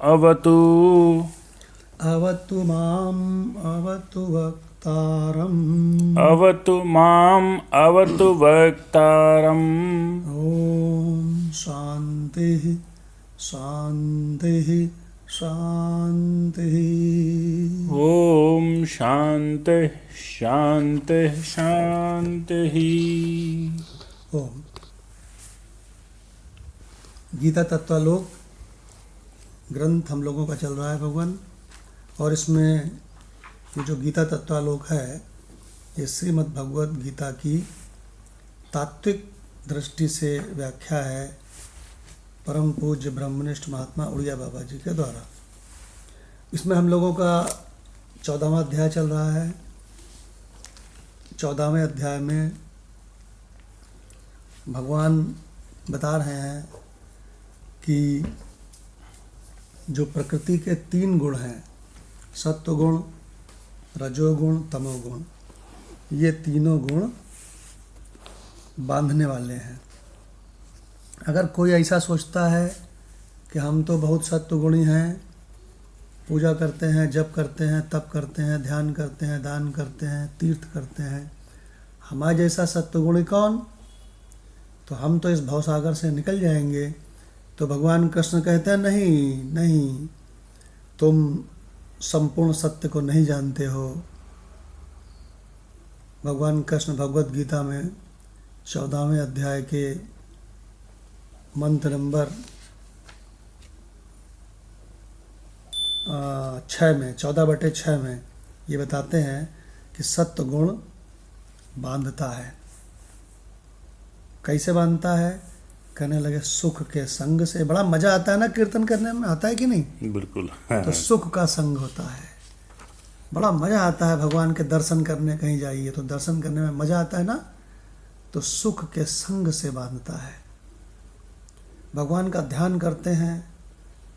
अवतु अवतु माम् अवतु वक्तारम् अवतु माम् अवतु वक्तारम्। ॐ शान्तिः शान्तिः शान्तिः। ॐ शान्तिः शान्तिः शान्तिः। ओम। गीता तत्वालोक ग्रंथ हम लोगों का चल रहा है भगवान, और इसमें ये जो गीता तत्वालोक है ये श्रीमद् भगवद गीता की तात्विक दृष्टि से व्याख्या है परम पूज्य ब्रह्मनिष्ठ महात्मा उड़िया बाबा जी के द्वारा। इसमें हम लोगों का 14वां अध्याय चल रहा है। 14वें अध्याय में भगवान बता रहे हैं कि जो प्रकृति के 3 गुण हैं, सत्वगुण, रजोगुण, तमोगुण, ये तीनों गुण बांधने वाले हैं। अगर कोई ऐसा सोचता है कि हम तो बहुत सत्वगुणी हैं, पूजा करते हैं, जप करते हैं, तप करते हैं, ध्यान करते हैं, दान करते हैं, तीर्थ करते हैं, हमारे जैसा सत्वगुणी कौन, तो हम तो इस भवसागर से निकल जाएंगे। तो भगवान कृष्ण कहते हैं नहीं नहीं, तुम संपूर्ण सत्य को नहीं जानते हो। भगवान कृष्ण भगवद गीता में 14वें अध्याय के मंत्र नंबर 6 में 14/6 में ये बताते हैं कि सत्व गुण बांधता है। कैसे बांधता है? कहने लगे सुख के संग से। बड़ा मजा आता है ना कीर्तन करने में, आता है कि नहीं? बिल्कुल। तो सुख का संग होता है, बड़ा मजा आता है। भगवान के दर्शन करने कहीं जाइए तो दर्शन करने में मजा आता है ना। तो सुख के संग से बांधता है। भगवान का ध्यान करते हैं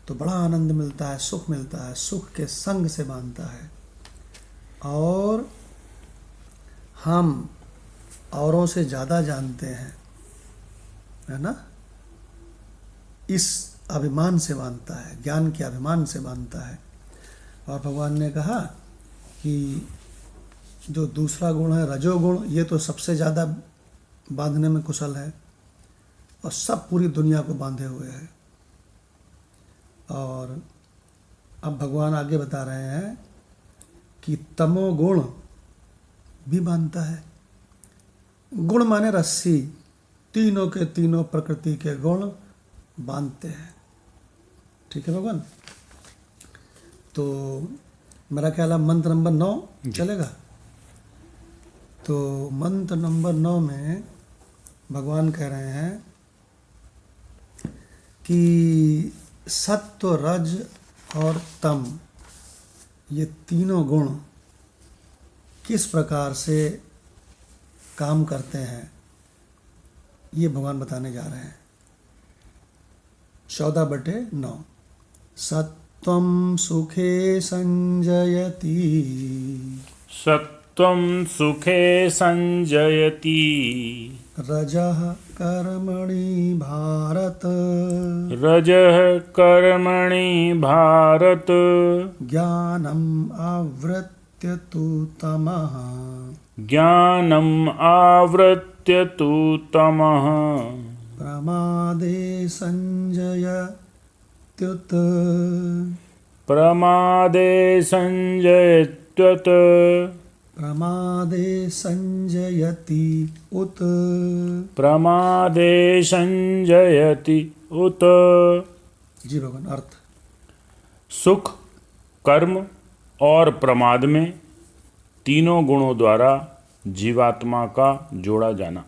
तो बड़ा आनंद मिलता है, सुख मिलता है, सुख के संग से बांधता है। और हम औरों से ज़्यादा जानते हैं, है ना, इस अभिमान से बांधता है, ज्ञान के अभिमान से बांधता है। और भगवान ने कहा कि जो दूसरा गुण है रजोगुण, ये तो सबसे ज़्यादा बांधने में कुशल है और सब पूरी दुनिया को बांधे हुए है। और अब भगवान आगे बता रहे हैं कि तमोगुण भी बांधता है। गुण माने रस्सी, तीनों के तीनों प्रकृति के गुण बांधते हैं। ठीक है भगवान। तो मेरा ख्याल है मंत्र नंबर 9 चलेगा। तो मंत्र नंबर 9 में भगवान कह रहे हैं कि सत्व, रज और तम, ये तीनों गुण किस प्रकार से काम करते हैं, ये भगवान बताने जा रहे हैं। 14/9 सत्वं सुखे संजयति, सत्वं सुखे संजयति, रजः कर्मणि भारत, रजः कर्मणि भारत, ज्ञानम् आवृत्य तु तमः, ज्ञानम् आवृत्य तु तमः, प्रमादे संजयत्युत, प्रमादे संजयत्युत, प्रमादे संजयति उत, प्रमादे संजयति उत। जी भगवान। अर्थ? सुख, कर्म और प्रमाद में तीनों गुणों द्वारा जीवात्मा का जोड़ा जाना।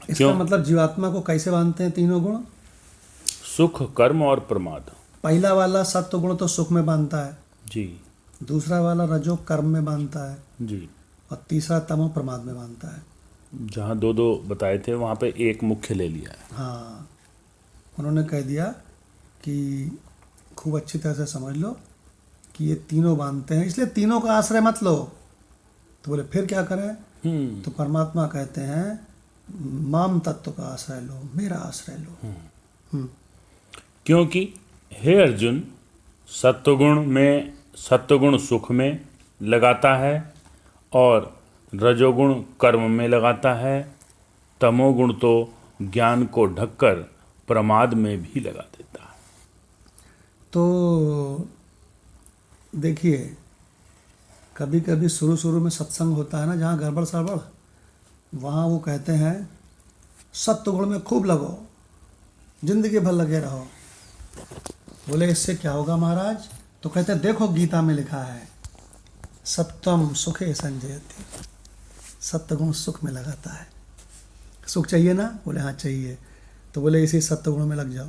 इसका मतलब जीवात्मा को कैसे बांधते हैं तीनों गुण? सुख, कर्म और प्रमाद। पहला वाला सत्व गुण तो सुख में बांधता है जी, दूसरा वाला रजो कर्म में बांधता है जी, और तीसरा तमो प्रमाद में बांधता है। जहाँ दो दो बताए थे वहाँ पे एक मुख्य ले लिया है। हाँ, उन्होंने कह दिया कि खूब अच्छी तरह से समझ लो कि ये तीनों बांधते हैं, इसलिए तीनों का आश्रय मत लो। तो बोले फिर क्या करें? तो परमात्मा कहते हैं माम तत्व का आश्रय लो, मेरा आश्रय लो। क्योंकि हे अर्जुन, सत्वगुण सुख में लगाता है और रजोगुण कर्म में लगाता है, तमोगुण तो ज्ञान को ढककर प्रमाद में भी लगा देता है। तो देखिए, कभी कभी शुरू में सत्संग होता है ना, जहाँ गड़बड़ सड़बड़, वहाँ वो कहते हैं सत्वगुण में खूब लगो, जिंदगी भर लगे रहो। बोले इससे क्या होगा महाराज? तो कहते हैं देखो गीता में लिखा है सत्वम सुखे संजयति, सत्वगुण सुख में लगाता है। सुख चाहिए ना? बोले हाँ चाहिए। तो बोले इसी सत्वगुण में लग जाओ,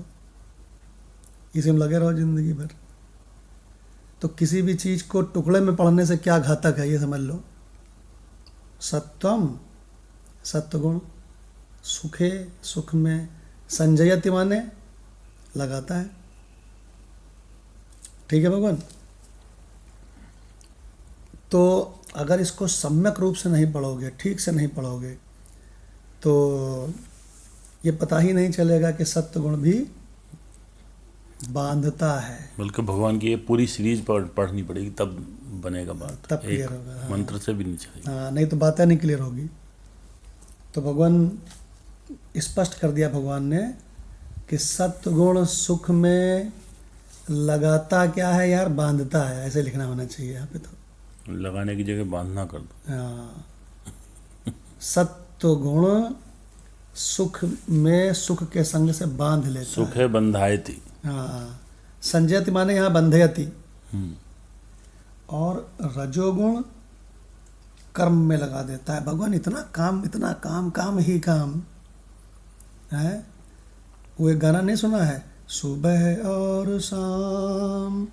इसी में लगे रहो जिंदगी भर। तो किसी भी चीज़ को टुकड़े में पढ़ने से क्या घातक है ये समझ लो। सत्वम, सत्वगुण, सुखे, सुख में, संजयति माने लगाता है। ठीक है भगवान। तो अगर इसको सम्यक रूप से नहीं पढ़ोगे, ठीक से नहीं पढ़ोगे, तो ये पता ही नहीं चलेगा कि सत्वगुण भी बांधता है। बल्कि भगवान की ये पूरी सीरीज पढ़नी पड़ेगी, तब बनेगा बात, तब क्लियर एक होगा। हाँ। मंत्र से भी नहीं चलेगी। हाँ, नहीं तो बातें नहीं क्लियर होगी। तो भगवान स्पष्ट कर दिया भगवान ने कि सत्वगुण सुख में लगाता क्या है यार? बांधता है। ऐसे लिखना होना चाहिए यहाँ पे। तो लगाने की जगह बांधना कर दो। हाँ, सत्वगुण सुख में सुख के संग से बांध लेता सुख है बंधायति। हाँ, संजयति माने यहाँ बंधयति। और रजोगुण कर्म में लगा देता है। भगवान इतना काम काम ही काम है। वो एक गाना नहीं सुना है, सुबह और शाम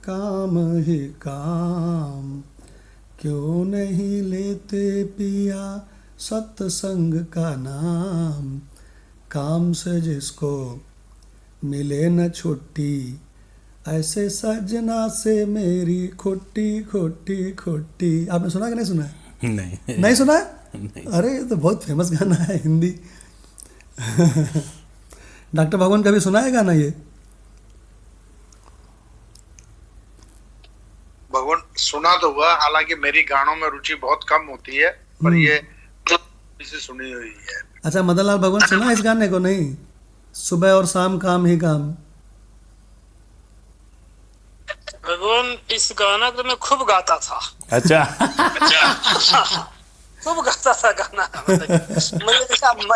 काम ही काम, क्यों नहीं लेते पिया सत्संग का नाम, काम से जिसको मिले न छुट्टी, ऐसे सजना से मेरी खोटी खोटी खोटी। आपने सुना कि नहीं सुना? नहीं नहीं सुना? नहीं। अरे ये तो बहुत फेमस गाना है हिंदी। डॉक्टर भगवान कभी सुना है गाना ये? भगवान सुना तो हुआ, हालांकि मेरी गानों में रुचि बहुत कम होती है, पर ये इसे सुनी हुई है। अच्छा, मदन लाल भगवान सुना है इस गाने को? नहीं, सुबह और शाम काम ही काम। भगवान इस गाना को मैं खूब गाता था। अच्छा। खूब गाता था गाना। मुझे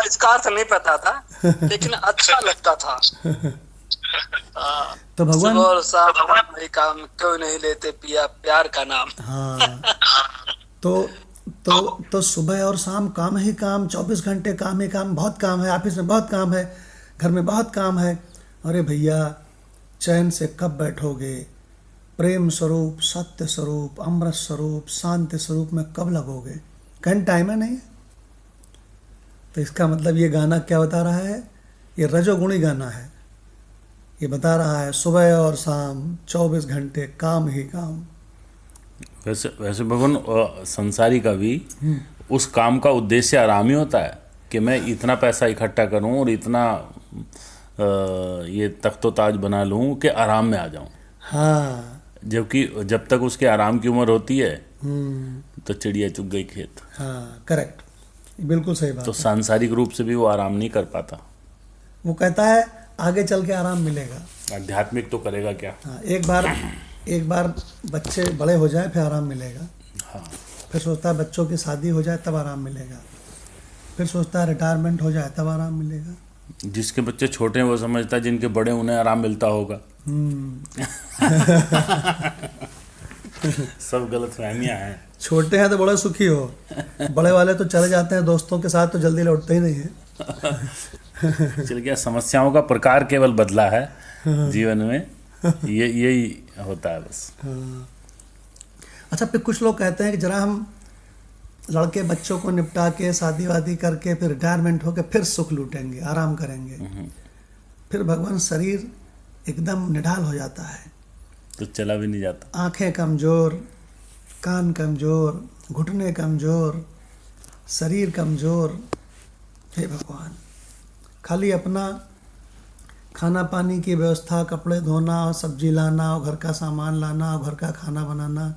इसका अर्थ नहीं पता था, लेकिन अच्छा लगता था। तो भगवान सुबह और शाम काम ही काम, क्यों नहीं लेते पिया प्यार का नाम। हाँ, तो सुबह और शाम काम ही काम, 24 घंटे काम ही काम। बहुत काम है, ऑफिस में बहुत काम है, घर में बहुत काम है। अरे भैया, चैन से कब बैठोगे? प्रेम स्वरूप, सत्य स्वरूप, अमृत स्वरूप, शांति स्वरूप में कब लगोगे? कहीं टाइम है नहीं। तो इसका मतलब ये गाना क्या बता रहा है? ये रजोगुणी गाना है। ये बता रहा है सुबह और शाम 24 घंटे काम ही काम। वैसे भगवान संसारी का भी उस काम का उद्देश्य आराम ही होता है कि मैं इतना पैसा इकट्ठा करूं और इतना ये तख्तो ताज बना लूं कि आराम में आ जाऊं। हाँ, जबकि जब तक उसके आराम की उम्र होती है तो चिड़िया चुग गई खेत। हाँ, करेक्ट, बिल्कुल सही बात तो है। सांसारिक रूप से भी वो आराम नहीं कर पाता। वो कहता है आगे चल के आराम मिलेगा। आध्यात्मिक तो करेगा क्या? हाँ, एक बार बच्चे बड़े हो जाए फिर आराम मिलेगा। हाँ, फिर सोचता है बच्चों की शादी हो जाए तब आराम मिलेगा। फिर सोचता है रिटायरमेंट हो जाए तब आराम मिलेगा। जिसके बच्चे छोटे हैं वो समझता है जिनके बड़े उन्हें आराम मिलता होगा। सब गलतफहमियां हैं। छोटे हैं तो बड़े सुखी हो, बड़े वाले तो चले जाते हैं दोस्तों के साथ, तो जल्दी लौटते ही नहीं है। चल गया, समस्याओं का प्रकार केवल बदला है जीवन में, यही होता है बस। हाँ। अच्छा, फिर कुछ लोग कहते हैं कि जरा हम लड़के बच्चों को निपटा के शादी वादी करके फिर रिटायरमेंट होके फिर सुख लूटेंगे, आराम करेंगे। फिर भगवान शरीर एकदम निढाल हो जाता है, तो चला भी नहीं जाता। आंखें कमजोर, कान कमजोर, घुटने कमजोर, शरीर कमजोर। हे भगवान, खाली अपना खाना पानी की व्यवस्था, कपड़े धोना, और सब्जी लाना, और घर का सामान लाना, और घर का खाना बनाना,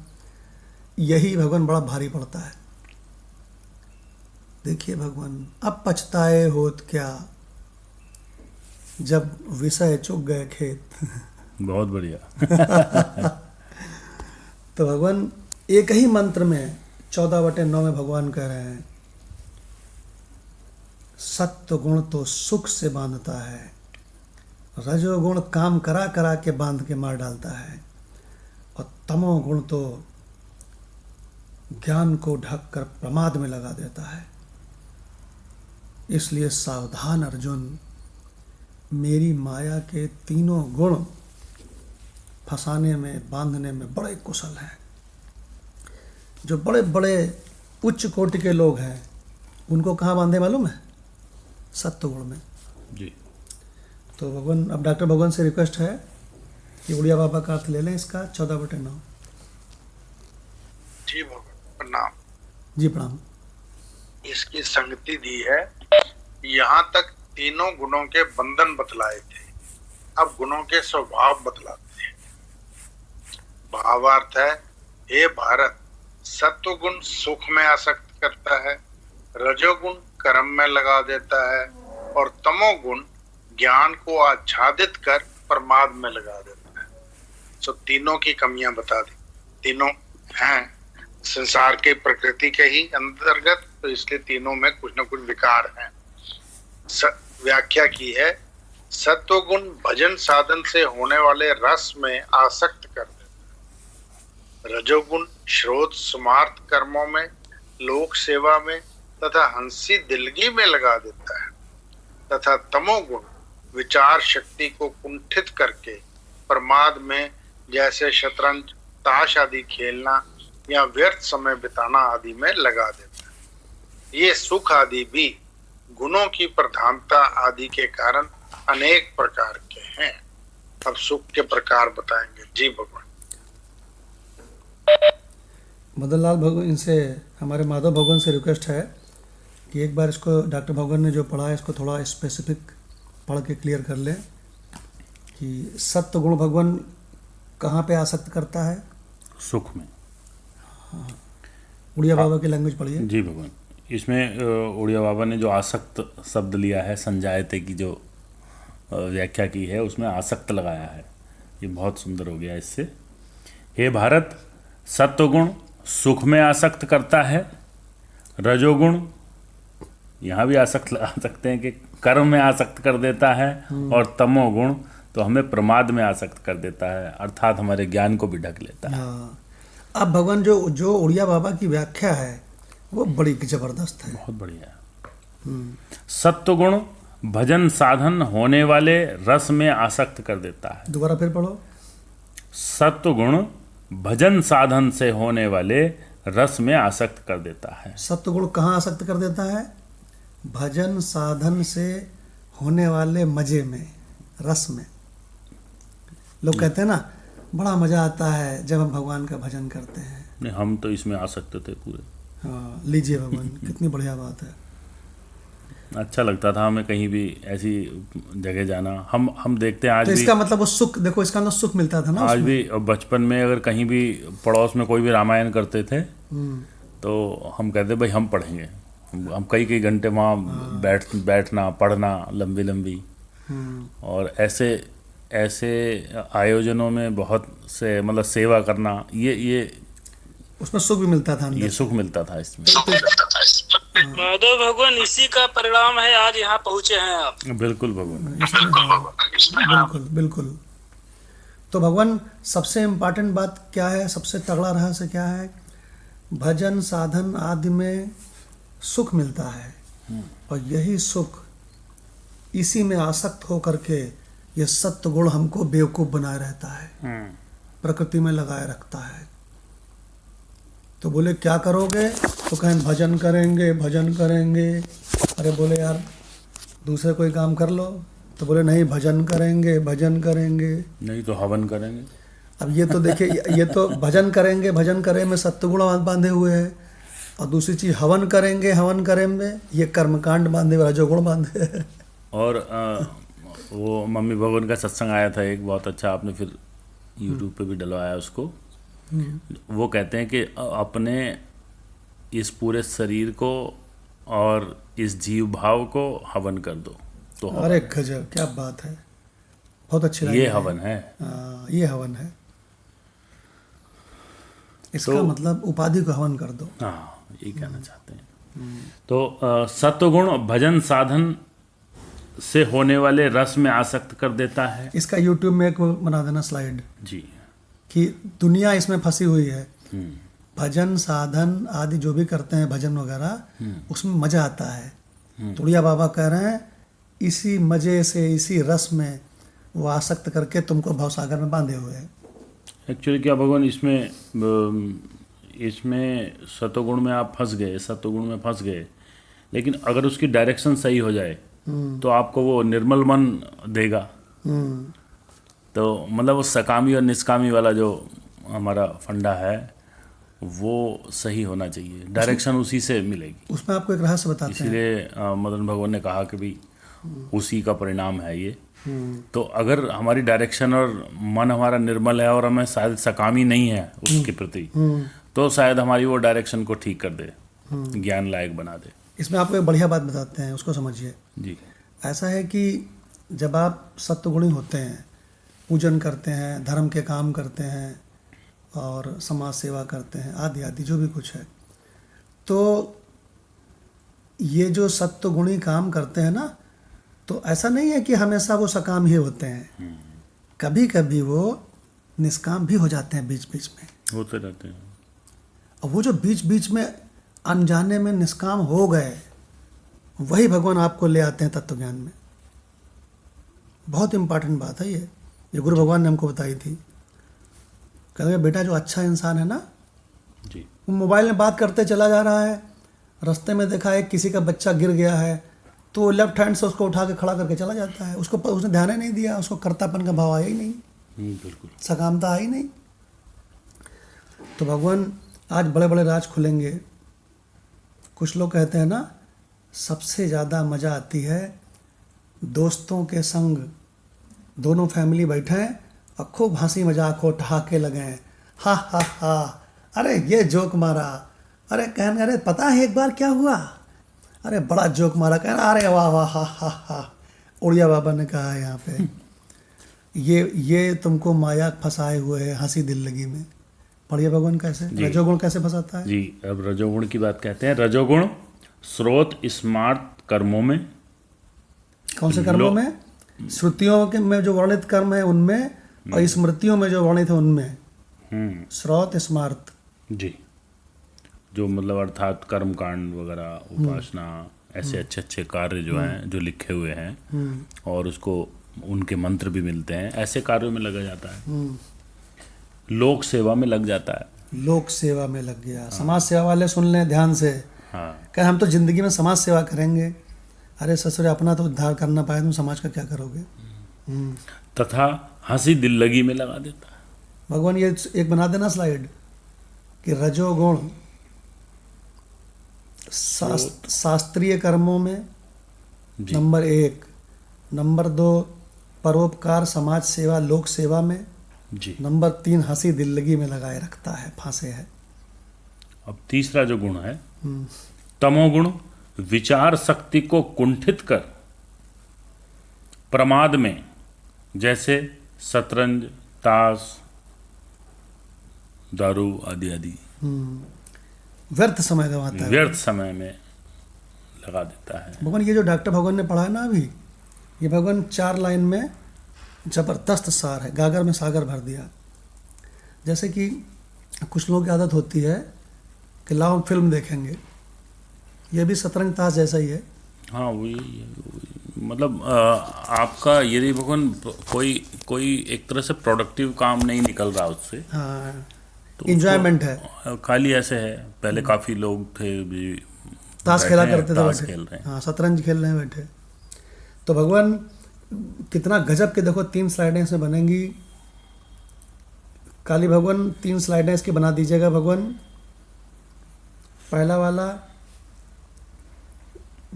यही भगवान बड़ा भारी पड़ता है। देखिए भगवान, अब पछताए होत क्या, जब विषय चुग गए खेत। बहुत बढ़िया। तो भगवान एक ही मंत्र में 14/9 में भगवान कह रहे हैं, सत्व गुण तो सुख से बांधता है, रजोगुण काम करा करा के बांध के मार डालता है, और तमोगुण तो ज्ञान को ढक कर प्रमाद में लगा देता है। इसलिए सावधान अर्जुन, मेरी माया के तीनों गुण फंसाने में, बांधने में बड़े कुशल हैं। जो बड़े बड़े उच्च कोटि के लोग हैं, उनको कहाँ बांधे मालूम है? सत्व गुण में जी। तो भगवान, अब डॉक्टर भगवान से रिक्वेस्ट है कि उड़िया बाबा का अर्थ ले लें इसका 14/9। जी भगवान प्रणाम। जी प्रणाम। इसकी संगति दी है, यहाँ तक तीनों गुणों के बंधन बतलाए थे, अब गुणों के स्वभाव बतलाते हैं। भावार्थ है, हे भारत, सत्व गुण सुख में आसक्त करता है, रजोगुण कर्म में लगा देता है, और तमोगुण ज्ञान को आच्छादित कर प्रमाद में लगा देता है। सो तीनों की कमियां बता दी। तीनों हैं संसार के प्रकृति के ही अंतर्गत, तो इसलिए तीनों में कुछ न कुछ विकार हैं। व्याख्या की है, सत्वगुण भजन साधन से होने वाले रस में आसक्त कर देता है, रजोगुण श्रोत सुमार्थ कर्मों में, लोक सेवा में तथा हंसी दिलगी में लगा देता है, तथा तमोगुण विचार शक्ति को कुंठित करके प्रमाद में, जैसे शतरंज, ताश आदि खेलना या व्यर्थ समय बिताना आदि में लगा देता है। ये सुख आदि भी गुणों की प्रधानता आदि के कारण अनेक प्रकार के हैं। अब सुख के प्रकार बताएंगे। जी भगवान। मदन लाल भगवान, इनसे हमारे माधव भगवान से रिक्वेस्ट है कि एक बार इसको डॉक्टर भगवान ने जो पढ़ा है इसको थोड़ा स्पेसिफिक पढ़ के क्लियर कर लें कि सत्व गुण भगवान कहाँ पे आसक्त करता है? सुख में। उड़िया बाबा की लैंग्वेज पढ़िए। जी भगवान, इसमें उड़िया बाबा ने जो आसक्त शब्द लिया है, संजायते की जो व्याख्या की है, उसमें आसक्त लगाया है। ये बहुत सुंदर हो गया इससे। हे भारत, सत्वगुण सुख में आसक्त करता है, रजोगुण यहाँ भी आसक्त लगा सकते हैं कि कर्म में आसक्त कर देता है, और तमोगुण तो हमें प्रमाद में आसक्त कर देता है, अर्थात हमारे ज्ञान को भी ढक लेता है। हाँ, अब भगवान जो उड़िया बाबा की व्याख्या है वो बड़ी जबरदस्त है, बहुत बढ़िया है। सत्वगुण भजन साधन होने वाले रस में आसक्त कर देता है। दोबारा फिर पढ़ो। सत्वगुण भजन साधन से होने वाले रस में आसक्त कर देता है। सत्वगुण कहाँ आसक्त कर देता है? भजन साधन से होने वाले मजे में, रस में। लोग कहते हैं ना, बड़ा मजा आता है जब हम भगवान का भजन करते हैं। नहीं, हम तो इसमें आसक्त थे पूरे। हाँ, लीजिए भगवान, कितनी बढ़िया बात है। अच्छा लगता था हमें कहीं भी ऐसी जगह जाना। हम देखते हैं आज तो भी। इसका मतलब वो सुख, देखो इसका अंदर सुख मिलता था ना आज उसमें। भी बचपन में अगर कहीं भी पड़ोस में कोई भी रामायण करते थे तो हम कहते भाई हम पढ़ेंगे। हम कई घंटे वहाँ बैठना, पढ़ना लंबी लंबी। और ऐसे आयोजनों में बहुत से मतलब सेवा करना, ये उसमें सुख भी मिलता था, ये सुख मिलता था इसमें। माधव भगवान, इसी का परिणाम है आज यहाँ पहुँचे हैं आप। बिल्कुल भगवान, बिल्कुल बिल्कुल। तो भगवान, सबसे इम्पोर्टेंट बात क्या है, सबसे तगड़ा रहस्य क्या है? भजन साधन आदि में सुख मिलता है, और यही सुख, इसी में आसक्त होकर के ये सत्व गुण हमको बेवकूफ़ बनाए रहता है, प्रकृति में लगाए रखता है। तो बोले क्या करोगे? तो कहें भजन करेंगे, भजन करेंगे। अरे बोले यार दूसरे कोई काम कर लो, तो बोले नहीं, भजन करेंगे, भजन करेंगे। नहीं तो हवन करेंगे। अब ये तो देखिए, ये तो भजन करेंगे, भजन करें में सत्वगुण बांधे हुए हैं, और दूसरी चीज हवन करेंगे, हवन करें में ये कर्मकांड बांधे, रजोगुण बांधे। और वो मम्मी भगवान का सत्संग आया था एक, बहुत अच्छा, आपने फिर यूट्यूब पे भी डलवाया उसको। वो कहते हैं कि अपने इस पूरे शरीर को और इस जीव भाव को हवन कर दो, तो अरे गजब, क्या बात है, बहुत अच्छी ये हवन है। हाँ, ये हवन है। इसका मतलब उपाधि को हवन कर दो। हाँ, ये कहना चाहते हैं। तो सत्वगुण भजन साधन से होने वाले रस में आसक्त कर देता है। इसका यूट्यूब में एक वो बना देना स्लाइड, जी। कि दुनिया इसमें फंसी हुई है। भजन साधन आदि जो भी करते हैं, भजन वगैरह, उसमें मजा आता है। तुड़िया बाबा कह रहे हैं इसी मजे से, इसी रस में वो आसक्त करके तुमको भवसागर में बांधे हुए हैं। एक्चुअली क्या भगवान, इसमें सतोगुण में आप फंस गए, सतोगुण में फंस गए, लेकिन अगर उसकी डायरेक्शन सही हो जाए तो आपको वो निर्मल मन देगा। तो मतलब वो सकामी और निष्कामी वाला जो हमारा फंडा है वो सही होना चाहिए, डायरेक्शन उसी से मिलेगी। उसमें आपको एक रहस्य बताते हैं। इसीलिए मदन भगवान ने कहा कि भाई उसी का परिणाम है ये। तो अगर हमारी डायरेक्शन और मन हमारा निर्मल है और हमें शायद सकामी नहीं है उसके प्रति, तो शायद हमारी वो डायरेक्शन को ठीक कर दे, ज्ञान लायक बना दे। इसमें आपको एक बढ़िया बात बताते हैं, उसको समझिए। जी। ऐसा है कि जब आप सत्वगुणी होते हैं, पूजन करते हैं, धर्म के काम करते हैं और समाज सेवा करते हैं, आदि आदि जो भी कुछ है, तो ये जो सत्वगुणी काम करते हैं ना, तो ऐसा नहीं है कि हमेशा वो सकाम ही होते हैं, कभी कभी वो निष्काम भी हो जाते हैं बीच बीच में, होते रहते हैं। और वो जो बीच बीच में अनजाने में निष्काम हो गए, वही भगवान आपको ले आते हैं तत्व ज्ञान में। बहुत इंपॉर्टेंट बात है ये गुरु भगवान ने हमको बताई थी। कहेंगे बेटा जो अच्छा इंसान है ना, जी, वो मोबाइल में बात करते चला जा रहा है, रास्ते में देखा है किसी का बच्चा गिर गया है, तो लेफ्ट हैंड से उसको उठा के खड़ा करके चला जाता है। उसने ध्यान ही नहीं दिया, उसको कर्तापन का भाव आया ही नहीं, बिल्कुल सकामता आई नहीं। तो भगवान आज बड़े बड़े राज खुलेंगे। कुछ लोग कहते हैं ना, सबसे ज़्यादा मज़ा आती है दोस्तों के संग, दोनों फैमिली बैठे हैं और खूब हंसी मजाक हो, ठहाके लगे हैं, हा हा हा, अरे ये जोक मारा, अरे कहने अरे पता है एक बार क्या हुआ, अरे बड़ा जोक मारा, कहना अरे वाह वाह हा हा हा। उड़िया बाबा ने कहा है यहाँ पे, ये तुमको माया फंसाए हुए है हंसी दिल लगी में। पढ़िए भगवान कैसे रजोगुण कैसे फंसाता है। जी। अब रजोगुण की बात कहते हैं। रजोगुण स्रोत स्मार्ट कर्मों में, कौन से कर्मों में? श्रुतियों के में जो वर्णित कर्म है उनमें, और स्मृतियों में जो वर्णित है उनमें। श्रोत स्मार्त, जी, जो मतलब अर्थात कर्म कांड वगैरह, उपासना, ऐसे अच्छे अच्छे कार्य जो हैं, जो लिखे हुए हैं, और उसको उनके मंत्र भी मिलते हैं, ऐसे कार्यों में लगा जाता है। लोक सेवा में लग जाता है। लोक सेवा में लग गया। समाज सेवा वाले सुन लें ध्यान से, हाँ, कह हम तो जिंदगी में समाज सेवा करेंगे। अरे ससुर, अपना तो उद्धार करना पाए, तुम समाज का क्या करोगे। तथा हंसी दिल लगी में लगा देता है। भगवान ये एक बना देना स्लाइड कि रजोगुण शास्त्रीय कर्मों में नंबर 1, नंबर 2 परोपकार समाज सेवा लोक सेवा में, जी, नंबर 3 हंसी दिल लगी में लगाए रखता है, फांसे है। अब तीसरा जो गुण है तमोगुण, विचार शक्ति को कुंठित कर प्रमाद में, जैसे शतरंज, ताश, दारू आदि आदि व्यर्थ समय गंवाता है, व्यर्थ समय में लगा देता है। भगवान ये जो डॉक्टर भगवान ने पढ़ा है ना अभी, ये भगवान 4 लाइन में जबरदस्त सार है, गागर में सागर भर दिया। जैसे कि कुछ लोगों की आदत होती है कि लाओ फिल्म देखेंगे, ये भी शतरंज ताश जैसा ही है। हाँ, वही मतलब आपका यदि भगवान कोई एक तरह से प्रोडक्टिव काम नहीं निकल रहा उससे, हाँ, तो इंजॉयमेंट है, खाली ऐसे है। पहले काफी लोग थे भी ताश खेला करते थे, ताश बैठे खेल रहे हैं, हाँ, शतरंज खेल रहे हैं बैठे। तो भगवान कितना गजब के, देखो 3 स्लाइडें इसमें बनेंगी। काली भगवान 3 स्लाइडें इसकी बना दीजिएगा भगवान। पहला वाला,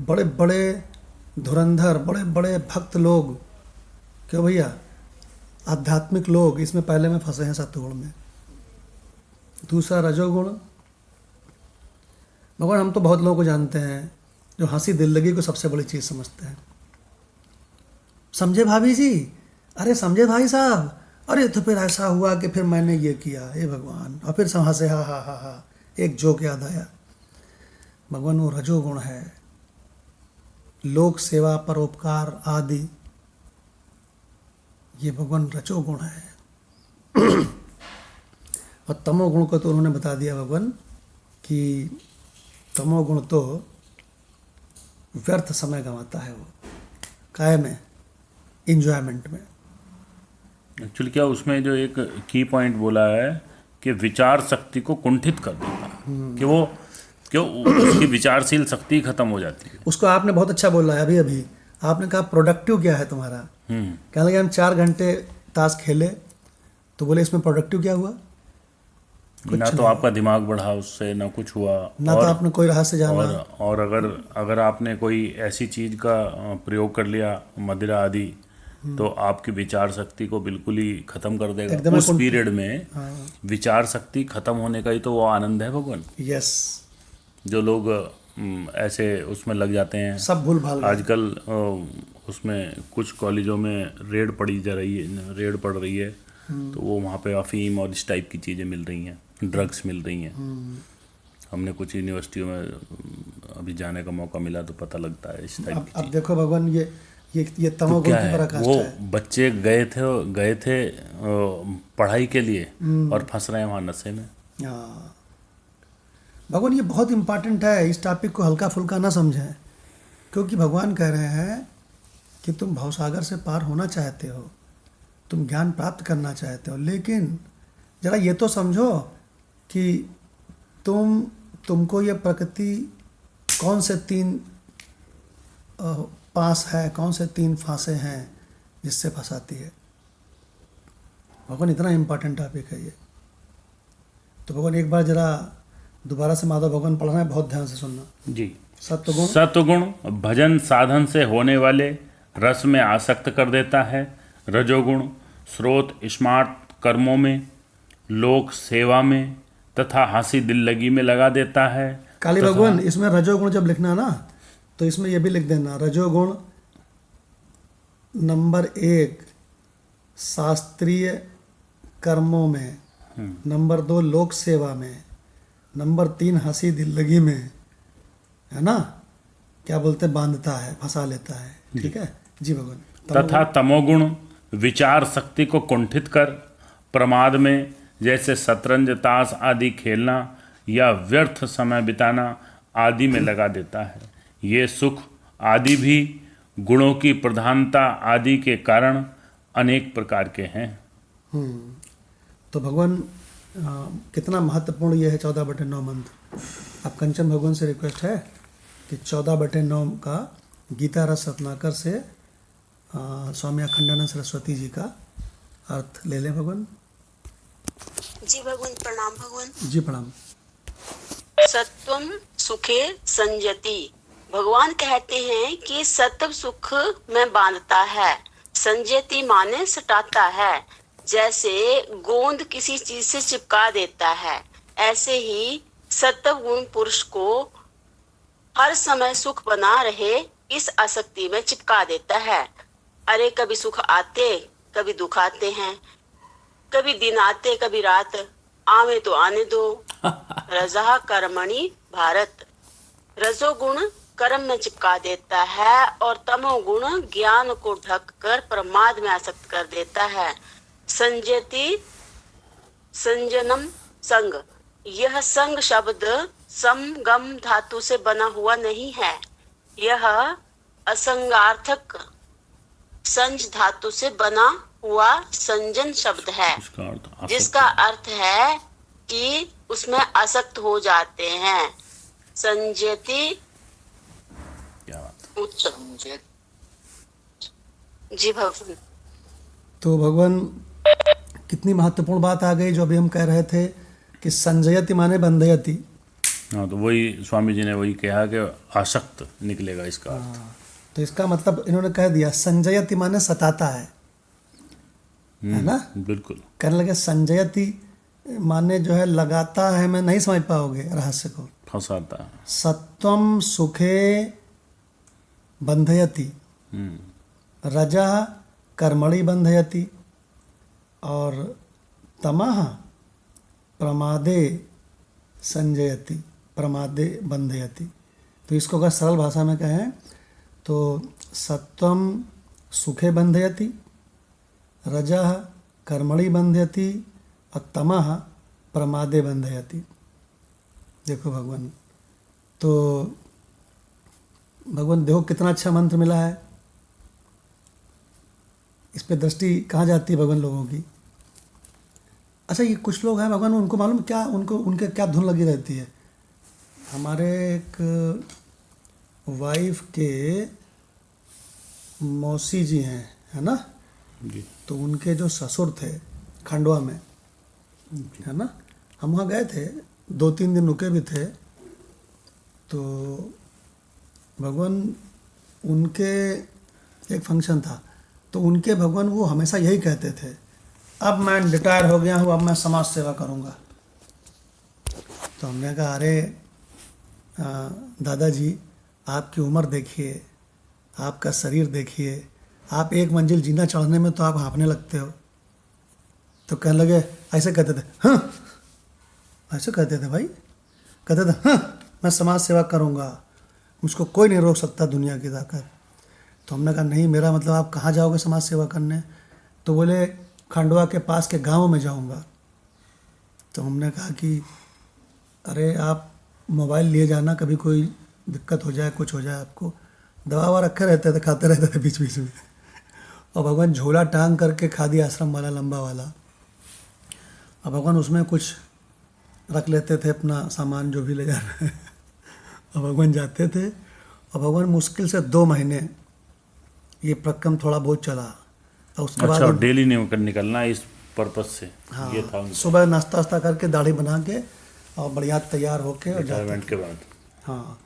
बड़े बड़े धुरंधर, बड़े बड़े भक्त लोग क्यों भैया, आध्यात्मिक लोग इसमें पहले में फंसे हैं सत्वगुण में। दूसरा रजोगुण, भगवान हम तो बहुत लोगों को जानते हैं जो हंसी दिल्लगी को सबसे बड़ी चीज़ समझते हैं। समझे भाभी जी, अरे समझे भाई साहब, अरे तो फिर ऐसा हुआ कि फिर मैंने ये किया, हे भगवान, और फिर सब हंसे, हा हा हा हा, एक जोक याद आया। भगवान वो रजोगुण है, लोक सेवा परोपकार आदि, ये भगवान रजोगुण है। और तमोगुण को तो उन्होंने बता दिया भगवान कि तमोगुण तो व्यर्थ समय गंवाता है, वो काय में, इंजॉयमेंट में। एक्चुअली क्या उसमें जो एक की पॉइंट बोला है कि विचार शक्ति को कुंठित कर देता है, कि वो क्यों उसकी विचारशील शक्ति खत्म हो जाती है। उसको आपने बहुत अच्छा बोला है। अभी अभी आपने कहा प्रोडक्टिव क्या है तुम्हारा, कहने लगे हम 4 घंटे ताश खेले, तो बोले इसमें प्रोडक्टिव क्या हुआ? ना तो आपका दिमाग बढ़ा उससे, ना कुछ हुआ, ना तो आपने कोई रहस्य जाना। और अगर आपने कोई ऐसी चीज का प्रयोग कर लिया, मदिरा आदि, तो आपकी विचार शक्ति को बिल्कुल ही खत्म कर देगा। उस पीरियड में विचार शक्ति खत्म होने का ही तो वो आनंद है भगवान। यस, जो लोग ऐसे उसमें लग जाते हैं, सब भूल भाल आजकल उसमें कुछ कॉलेजों में रेड पड़ रही है, तो वो वहाँ पे अफीम और इस टाइप की चीज़ें मिल रही हैं, ड्रग्स मिल रही हैं। हमने कुछ यूनिवर्सिटियों में अभी जाने का मौका मिला तो पता लगता है इस टाइप की चीज़। अब देखो भगवान, ये तमोगुण की पराकाष्ठा है। वो बच्चे गए थे पढ़ाई के लिए और फंस रहे हैं वहाँ नशे में। हाँ भगवान, ये बहुत इम्पॉर्टेंट है, इस टॉपिक को हल्का फुल्का ना समझें, क्योंकि भगवान कह रहे हैं कि तुम भवसागर से पार होना चाहते हो, तुम ज्ञान प्राप्त करना चाहते हो, लेकिन जरा ये तो समझो कि तुमको ये प्रकृति कौन से 3 पास है, कौन से 3 फांसे हैं जिससे फंसाती है। भगवान इतना इम्पोर्टेंट टॉपिक है ये। तो भगवान एक बार जरा दोबारा से माधव भगवान पढ़ रहे हैं, बहुत ध्यान से सुनना जी। सत्वगुण भजन साधन से होने वाले रस में आसक्त कर देता है। रजोगुण स्रोत स्मार्ट कर्मों में, लोक सेवा में तथा हंसी दिल लगी में लगा देता है। काली भगवान, इसमें रजोगुण जब लिखना ना, तो इसमें यह भी लिख देना, रजोगुण नंबर 1 शास्त्रीय कर्मों में, नंबर 2 लोक सेवा में, नंबर 3 हंसी दिल लगी में, है ना, क्या बोलते, बांधता है, फंसा लेता है। ठीक है जी भगवान। तथा तमोगुण विचार शक्ति को कुंठित कर प्रमाद में, जैसे शतरंज ताश आदि खेलना या व्यर्थ समय बिताना आदि में लगा देता है। ये सुख आदि भी गुणों की प्रधानता आदि के कारण अनेक प्रकार के हैं। तो भगवान कितना महत्वपूर्ण ये है 14/9 मंत्र। अब कंचन भगवान से रिक्वेस्ट है कि 14/9 का गीता रस रत्नाकर से स्वामी अखंडानंद सरस्वती जी का अर्थ ले लें भगवान। जी भगवान, प्रणाम भगवान। जी प्रणाम। सत्वम सुखे संजति, भगवान कहते हैं कि सत्व सुख में बांधता है, संजति माने सटाता है। जैसे गोंद किसी चीज से चिपका देता है, ऐसे ही सत्व गुण पुरुष को हर समय सुख बना रहे इस आसक्ति में चिपका देता है। अरे कभी सुख आते कभी दुख आते हैं, कभी दिन आते कभी रात, आवे तो आने दो। रजा कर्मणि भारत, रजोगुण कर्म में चिपका देता है और तमोगुण ज्ञान को ढक कर प्रमाद में आसक्त कर देता है। संजति संजनम संग, यह संग शब्द सम गम धातु से बना हुआ नहीं है, यह असंगार्थक संज धातु से बना हुआ संजन शब्द है, जिसका अर्थ है कि उसमें आसक्त हो जाते हैं। संजति जी भगवान। तो भगवान कितनी महत्वपूर्ण बात आ गई जो अभी हम कह रहे थे कि संजयति माने बंधयति। हाँ, तो वही स्वामी जी ने वही कहा कि आसक्त निकलेगा इसका अर्थ। तो इसका मतलब इन्होंने कह दिया, संजयति माने सताता है, है ना। बिल्कुल। कहने लगे संजयति माने जो है लगाता है, मैं नहीं समझ पाओगे रहस्य को। फंसाता है। सत्वम सुखे बंधयति, रजः कर्मणि बंधयति, और तमः प्रमादे संजयति, प्रमादे बंधयति। तो इसको अगर सरल भाषा में कहें तो सत्वम सुखे बंधयति, रजः कर्मणि बंधयति, और तमः प्रमादे बंधयति। देखो भगवान, तो भगवान देखो कितना अच्छा मंत्र मिला है। इस पे दृष्टि कहाँ जाती है भगवान लोगों की। अच्छा, ये कुछ लोग हैं भगवान, उनको मालूम क्या, उनके क्या धुन लगी रहती है। हमारे एक वाइफ के मौसी जी हैं, है ना जी। तो उनके जो ससुर थे खंडवा में, है ना, हम वहाँ गए थे, 2-3 दिन रुके भी थे। तो भगवान उनके एक फंक्शन था, तो उनके भगवान वो हमेशा यही कहते थे, अब मैं रिटायर हो गया हूँ, अब मैं समाज सेवा करूँगा। तो हमने कहा अरे दादाजी, आपकी उम्र देखिए, आपका शरीर देखिए, आप एक मंजिल जीना चढ़ने में तो आप हाँफने लगते हो। तो कहने लगे, ऐसे कहते थे, हाँ, ऐसे कहते थे भाई, कहते थे हाँ मैं समाज सेवा करूँगा, मुझको कोई नहीं रोक सकता दुनिया की ताकत। तो हमने कहा नहीं, मेरा मतलब आप कहाँ जाओगे समाज सेवा करने। तो बोले खंडवा के पास के गांव में जाऊंगा। तो हमने कहा कि अरे आप मोबाइल लिए जाना, कभी कोई दिक्कत हो जाए, कुछ हो जाए आपको। दवा ववा रखे रहते थे, खाते रहते थे बीच बीच में। और भगवान झोला टांग करके खादी आश्रम वाला लंबा वाला, और भगवान उसमें कुछ रख लेते थे अपना सामान जो भी ले जा रहे हैं। और भगवान जाते थे, और भगवान मुश्किल से 2 महीने ये प्रक्रम थोड़ा बहुत चला। और उसके अच्छा, बाद डेली नहीं निकलना इस पर्पज से। हाँ, ये था सुबह नाश्ता वास्ता करके दाढ़ी बना के और बढ़िया तैयार होके और जाते रिटायरमेंट के बाद। हाँ,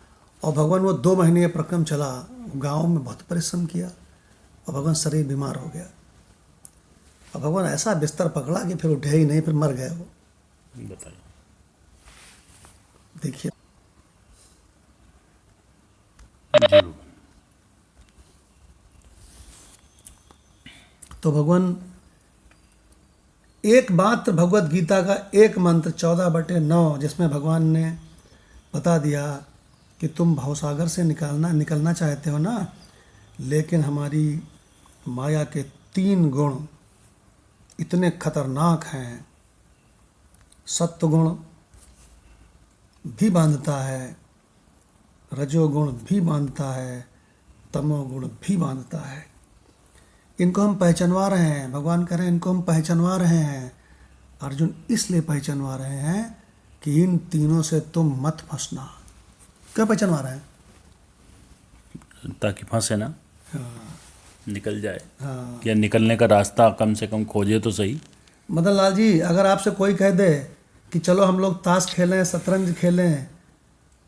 और भगवान वो 2 महीने ये प्रक्रम चला, गांव में बहुत परिश्रम किया, और भगवान शरीर बीमार हो गया। और भगवान ऐसा बिस्तर पकड़ा कि फिर उठे ही नहीं, फिर मर गए वो। बताइए। देखिए जी। तो भगवान एक मात्र भगवत गीता का एक मंत्र 14/9, जिसमें भगवान ने बता दिया कि तुम भवसागर से निकलना चाहते हो ना, लेकिन हमारी माया के 3 गुण इतने खतरनाक हैं। सत्वगुण भी बांधता है, रजोगुण भी बांधता है, तमोगुण भी बांधता है। इनको हम पहचानवा रहे हैं, भगवान कह रहे हैं इनको हम पहचानवा रहे हैं। अर्जुन इसलिए पहचानवा रहे हैं कि इन तीनों से तुम मत फंसना। क्या पहचानवा रहे हैं? ताकि फंसे ना, हाँ, निकल जाए, हाँ। या निकलने का रास्ता कम से कम खोजे तो सही। मदन लाल जी, अगर आपसे कोई कह दे कि चलो हम लोग ताश खेलें, शतरंज खेलें,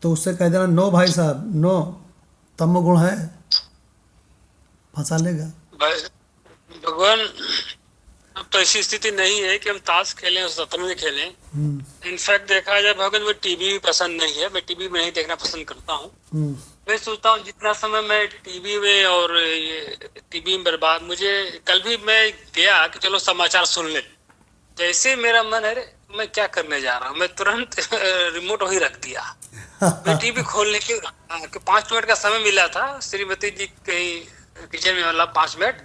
तो उससे कह देना नो भाई साहब, नो, तमोगुण है, फंसा लेगा। भगवान, अब तो ऐसी स्थिति नहीं है कि हम ताश खेलें और शतरंज खेलें। इनफैक्ट देखा जाए भगवान, वो टीवी भी पसंद नहीं है, मैं टीवी में नहीं देखना पसंद करता हूँ। मैं सोचता हूँ जितना समय मैं टीवी में और ये टीवी में बर्बाद, मुझे कल भी मैं गया कि चलो समाचार सुन ले, जैसे मेरा मन है मैं क्या करने जा रहा हूँ, मैं तुरंत रिमोट वही रख दिया। मैं टीवी खोलने के 5 मिनट का समय मिला था, श्रीमती जी कहीं किचन में, मतलब 5 मिनट,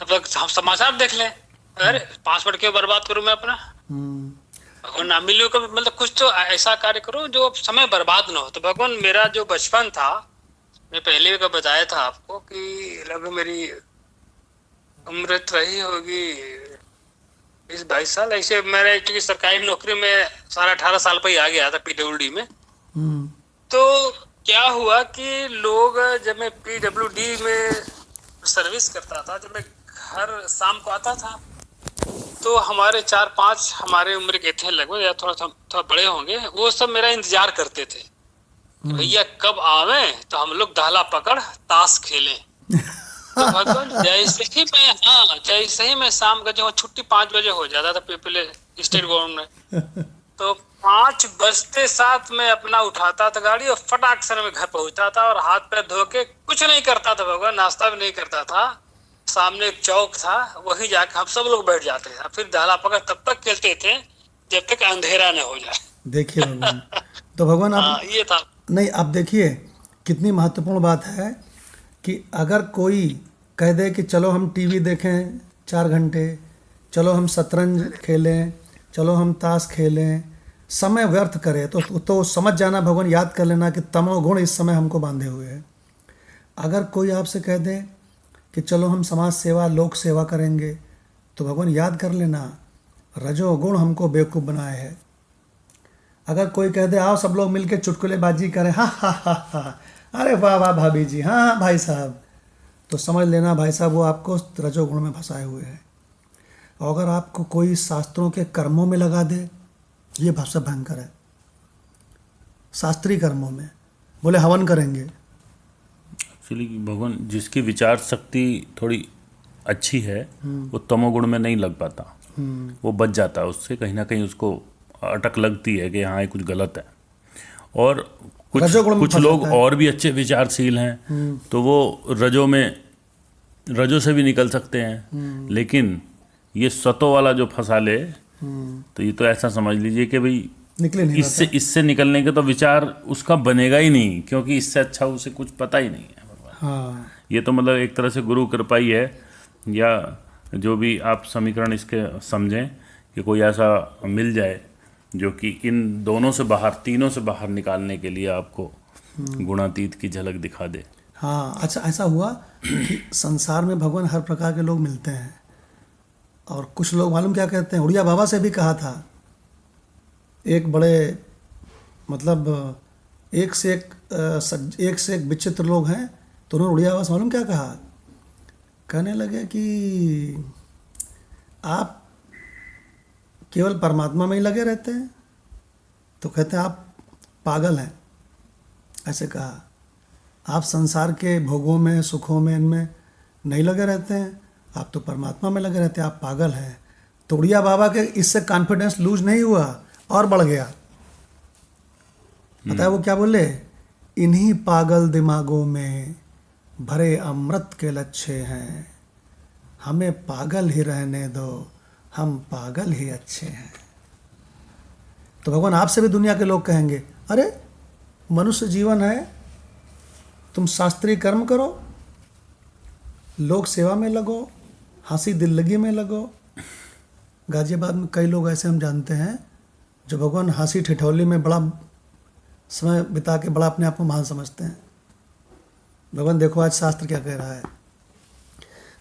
तब तक हम समाचार देख लें। अरे 5 मिनट क्यों बर्बाद करूं मैं अपना, और ना मिलो को, मतलब कुछ तो ऐसा कार्य करो जो समय बर्बाद ना हो। तो भगवान, मेरा जो बचपन था, मैं पहले भी बताया था आपको कि लगभग मेरी उम्र रही होगी 20-22 साल, ऐसे मेरे क्योंकि सरकारी नौकरी में 18 साल पर ही आ गया था PWD में। तो क्या हुआ कि लोग, जब मैं PWD में सर्विस करता था, जब मैं घर शाम को आता था, तो हमारे 4-5 हमारे उम्र के थे लगभग, या थोड़ा बड़े होंगे, वो सब मेरा इंतजार करते थे भैया कब आवे तो हम लोग दाला पकड़ ताश खेलें। तो भगवान जैसे ही मैं शाम का जो छुट्टी 5 बजे हो जाता था पीपले स्टेट गवर्नमेंट में, तो 5 बजते 7 में अपना उठाता था गाड़ी और फटाक से मैं घर पहुंचता था और हाथ पैर धो के कुछ नहीं करता था भगवान, नाश्ता भी नहीं करता था। सामने एक चौक था, वहीं जाके हम सब लोग बैठ जाते थे, फिर दाला पकड़ तब तक खेलते थे जब तक अंधेरा न हो जाए। देखिए भगवान, तो भगवान आप ये था। नहीं, आप देखिए कितनी महत्वपूर्ण बात है कि अगर कोई कह दे कि चलो हम टीवी देखें 4 घंटे, चलो हम शतरंज खेलें, चलो हम ताश खेलें, समय व्यर्थ करे, तो समझ जाना, भगवान याद कर लेना कि तमोगुण इस समय हमको बांधे हुए है। अगर कोई आपसे कह दे कि चलो हम समाज सेवा, लोक सेवा करेंगे, तो भगवान याद कर लेना रजोगुण हमको बेवकूफ़ बनाए है। अगर कोई कह दे आओ सब लोग मिलके चुटकुलेबाजी करें, हाँ हाँ हाँ हाँ, अरे वाह वाह भाभी जी, हाँ हाँ भाई साहब, तो समझ लेना भाई साहब वो आपको रजोगुण में फंसाए हुए हैं। और अगर आपको कोई शास्त्रों के कर्मों में लगा दे, ये सबसे भयंकर है। शास्त्रीय कर्मों में बोले हवन करेंगे, एक्चुअली भगवान जिसकी विचार शक्ति थोड़ी अच्छी है वो तमोगुण में नहीं लग पाता, वो बच जाता है उससे, कहीं ना कहीं उसको अटक लगती है कि हाँ ये कुछ गलत है। और कुछ लोग और भी अच्छे विचारशील हैं तो वो रजो से भी निकल सकते हैं, लेकिन ये सतो वाला जो फंसा ले तो ये तो ऐसा समझ लीजिए कि भाई निकले नहीं, इससे निकलने के तो विचार उसका बनेगा ही नहीं, क्योंकि इससे अच्छा उसे कुछ पता ही नहीं है। हाँ, ये तो मतलब एक तरह से गुरु कृपा ही है, या जो भी आप समीकरण इसके समझें कि कोई ऐसा मिल जाए जो कि इन दोनों से बाहर, तीनों से बाहर निकालने के लिए आपको गुणातीत की झलक दिखा दे। हाँ। अच्छा, ऐसा हुआ कि संसार में भगवान हर प्रकार के लोग मिलते हैं, और कुछ लोग मालूम क्या कहते हैं, उड़िया बाबा से भी कहा था, एक बड़े मतलब एक से एक विचित्र लोग हैं, तो उन्होंने उड़िया बाबा से मालूम क्या कहा, कहने लगे कि आप केवल परमात्मा में ही लगे रहते हैं, तो कहते हैं आप पागल हैं, ऐसे कहा। आप संसार के भोगों में, सुखों में, इनमें नहीं लगे रहते हैं, आप तो परमात्मा में लगे रहते हैं, आप पागल हैं। तो उड़िया बाबा के इससे कॉन्फिडेंस लूज नहीं हुआ और बढ़ गया। पता है वो क्या बोले, इन्हीं पागल दिमागों में भरे अमृत के लच्छे हैं, हमें पागल ही रहने दो, हम पागल ही अच्छे हैं। तो भगवान आपसे भी दुनिया के लोग कहेंगे, अरे मनुष्य जीवन है, तुम शास्त्रीय कर्म करो, लोक सेवा में लगो, हंसी दिल्लगी में लगो। गाजियाबाद में कई लोग ऐसे हम जानते हैं जो भगवान हंसी ठिठौली में बड़ा समय बिता के बड़ा अपने आप को महान समझते हैं। भगवान देखो आज शास्त्र क्या कह रहा है।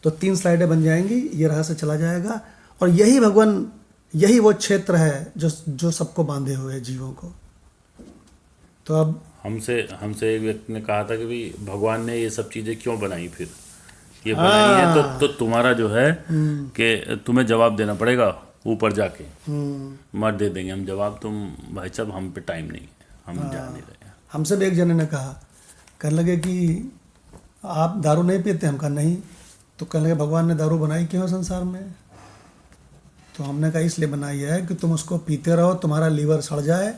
तो 3 स्लाइडें बन जाएंगी, ये रहस्य चला जाएगा, और यही भगवान, यही वो क्षेत्र है जो सबको बांधे हुए है, जीवों को। तो अब हमसे एक व्यक्ति ने कहा था कि भाई भगवान ने ये सब चीज़ें क्यों बनाई, फिर ये बनाई है तो तुम्हारा जो है कि तुम्हें जवाब देना पड़ेगा ऊपर जाके, मत दे देंगे हम जवाब, तुम भाई साहब हम पे टाइम नहीं है, हम जा नहीं रहे। हमसे भी एक जने ने कहा, कहने लगे कि आप दारू नहीं पीते, हम कहा नहीं। तो कहने लगे भगवान ने दारू बनाई क्यों संसार में? तो हमने कहा इसलिए बनाई है कि तुम उसको पीते रहो, तुम्हारा लीवर सड़ जाए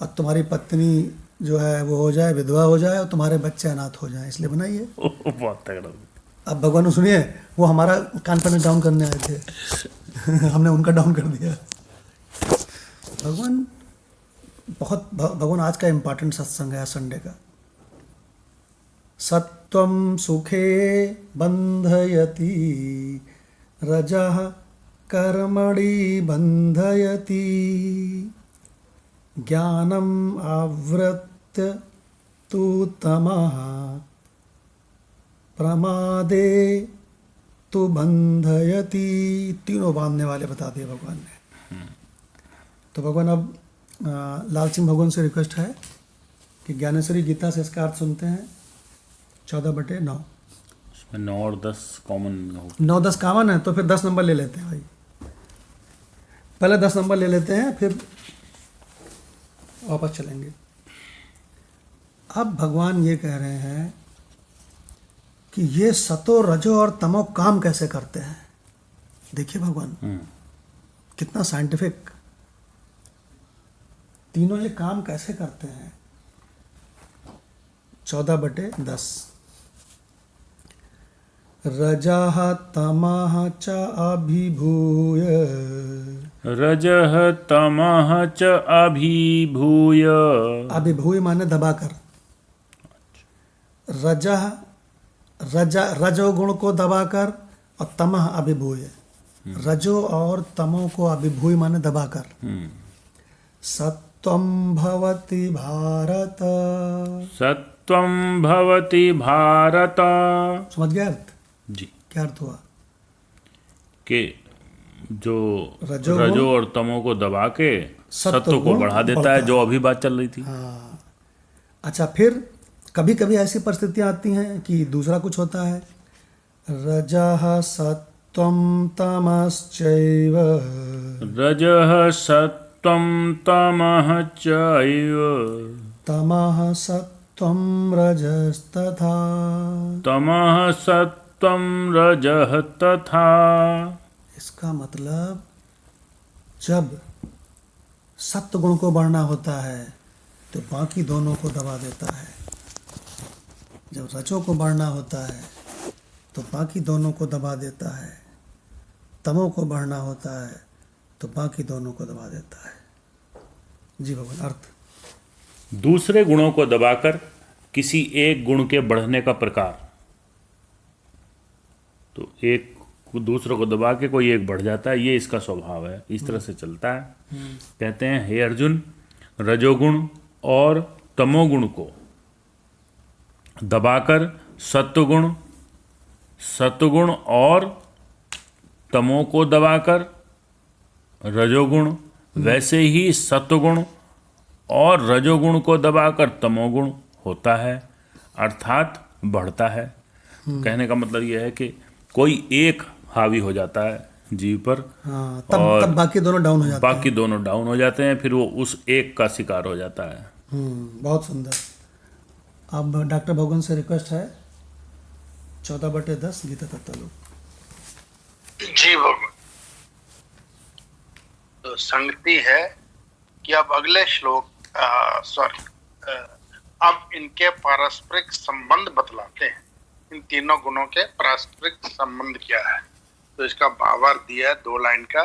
और तुम्हारी पत्नी जो है वो हो जाए, विधवा हो जाए, और तुम्हारे बच्चे अनाथ हो जाए, इसलिए बनाई है। बहुत तगड़ा। अब भगवान सुनिए, वो हमारा कॉन्फिडेंस डाउन करने आए थे हमने उनका डाउन कर दिया। भगवान आज का इम्पॉर्टेंट सत्संग है संडे का। सत्वं सुखे बंधयति, रजः कर्मणि बंधयति, ज्ञानम् आवृत्य तु तमः, प्रमादे तु बंधयति। तीनों बांधने वाले बता दिए भगवान ने। तो भगवान अब लाल सिंह भगवान से रिक्वेस्ट है कि ज्ञानेश्वरी गीता से इसका अर्थ सुनते हैं। 14/9 इसमें 9 और 10 कॉमन, 9-10 कॉमन है, तो फिर 10 नंबर ले लेते हैं भाई। पहले 10 नंबर ले लेते हैं, फिर वापस चलेंगे। अब भगवान ये कह रहे हैं कि ये सतो रजो और तमो काम कैसे करते हैं। देखिए भगवान कितना साइंटिफिक, तीनों ये काम कैसे करते हैं। 14/10 रजः तमः च अभिभूय, रजः तमः च अभिभूय, अभिभूय माने दबाकर, रजोगुण को दबाकर, और तमः अभिभूय, रजो और तमो को अभिभूय माने दबाकर। सत्वं भवति भारत, सत्वं भवति भारत। समझ गया अर्थ? जी। क्या अर्थ हुआ? कि जो रजोगुण रजो और तमो को दबा के सत्व को सत्वगुण बढ़ा देता बढ़ता है, है। जो अभी बात चल रही थी। हाँ। अच्छा, फिर कभी कभी ऐसी परिस्थितियां आती हैं कि दूसरा कुछ होता है। रजः सत्वं तमश्चैव, रजः सत्वं तमः चैव, तमः सत्वं रजस्तथा। तमः सत्वं रजः तथा। इसका मतलब जब सत्व गुण को बढ़ना होता है तो बाकी दोनों को दबा देता है, जब रजो को बढ़ना होता है तो बाकी दोनों को दबा देता है, तमो को बढ़ना होता है तो बाकी दोनों को दबा देता है। जी भगवान, अर्थ? दूसरे गुणों को दबाकर किसी एक गुण के बढ़ने का प्रकार। तो एक दूसरों को दबा के कोई एक बढ़ जाता है, ये इसका स्वभाव है, इस तरह से चलता है। कहते हैं, हे अर्जुन, रजोगुण और तमोगुण को दबाकर सत्वगुण, सत्वगुण और तमो को दबाकर रजोगुण, वैसे ही सत्वगुण और रजोगुण को दबाकर तमोगुण होता है, अर्थात बढ़ता है। कहने का मतलब यह है कि कोई एक हावी हो जाता है जीव पर, हाँ, तब बाकी दोनों डाउन हो जाते बाकी दोनों डाउन हो जाते हैं, फिर वो उस एक का शिकार हो जाता है। बहुत सुंदर। अब डॉक्टर भगवान से रिक्वेस्ट है, 14/10 गीता तत्वलोक। जी भगवान, तो संगति है कि अब अगले श्लोक अब इनके पारस्परिक संबंध बतलाते हैं। इन तीनों गुणों के पारस्परिक संबंध क्या है, तो इसका भावार्थ दिया है 2 लाइन का।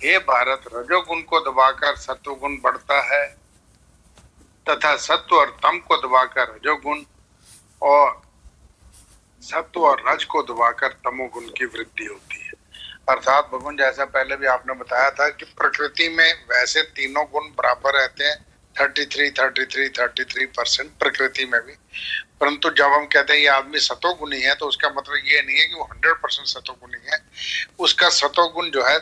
हे भारत, रजोगुण को दबाकर सत्वगुण बढ़ता है तथा सत्व और तम को दबाकर रजोगुण, और सत्व और रज को दबाकर तमोगुण की वृद्धि होती है। अर्थात भगवान, जैसा पहले भी आपने बताया था कि प्रकृति में वैसे तीनों गुण बराबर रहते हैं, 33% प्रकृति में भी, परंतु जब हम कहते हैं ये आदमी सतोगुणी है तो उसका मतलब ये नहीं है कि वो 100% सतोगुणी है। उसका सतोगुण जो है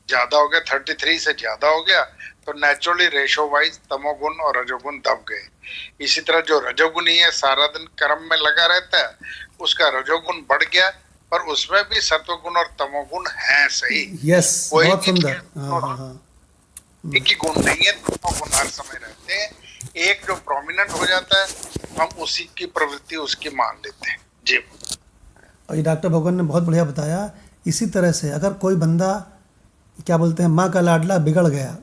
ज्यादा हो गया, 33 से ज्यादा हो गया, तो नेचुरली रेशो वाइज तमोगुण और रजोगुण दब गए। इसी तरह जो रजोगुणी है सारा दिन कर्म में लगा रहता है, उसका रजोगुण बढ़ गया, पर उसमें भी सत्वगुण और तमोगुण है सही। यस, बहुत सुंदर। एक ही गुण नहीं है, दोनों गुण हर समय रहते हैं। एक जो प्रोमिनेंट हो जाता है हम उसी की प्रवृत्ति उसकी मान लेते हैं। जी, और ये डॉक्टर भगवान ने बहुत बढ़िया बताया। इसी तरह से अगर कोई बंदा, क्या बोलते हैं, माँ का लाडला बिगड़ गया,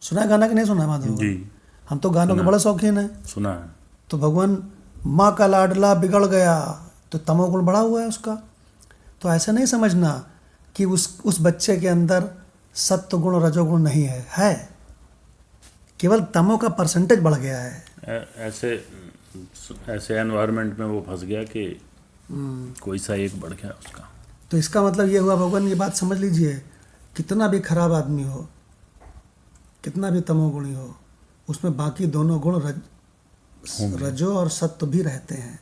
सुना है गाना कि नहीं सुना है माधव? जी, हम तो गानों के बड़े शौकीन हैं। सुना है। तो भगवान, माँ का लाडला बिगड़ गया तो तमोगुण बढ़ा हुआ है उसका। तो ऐसा नहीं समझना कि उस बच्चे के अंदर सत्वगुण रजोगुण नहीं है, केवल तमो का परसेंटेज बढ़ गया है। ऐसे एनवायरनमेंट में वो फंस गया कि कोई सा एक बढ़ गया उसका। तो इसका मतलब ये हुआ, भगवान ये बात समझ लीजिए, कितना भी खराब आदमी हो, कितना भी तमोगुणी हो, उसमें बाकी दोनों गुण रजो और सत्व भी रहते हैं।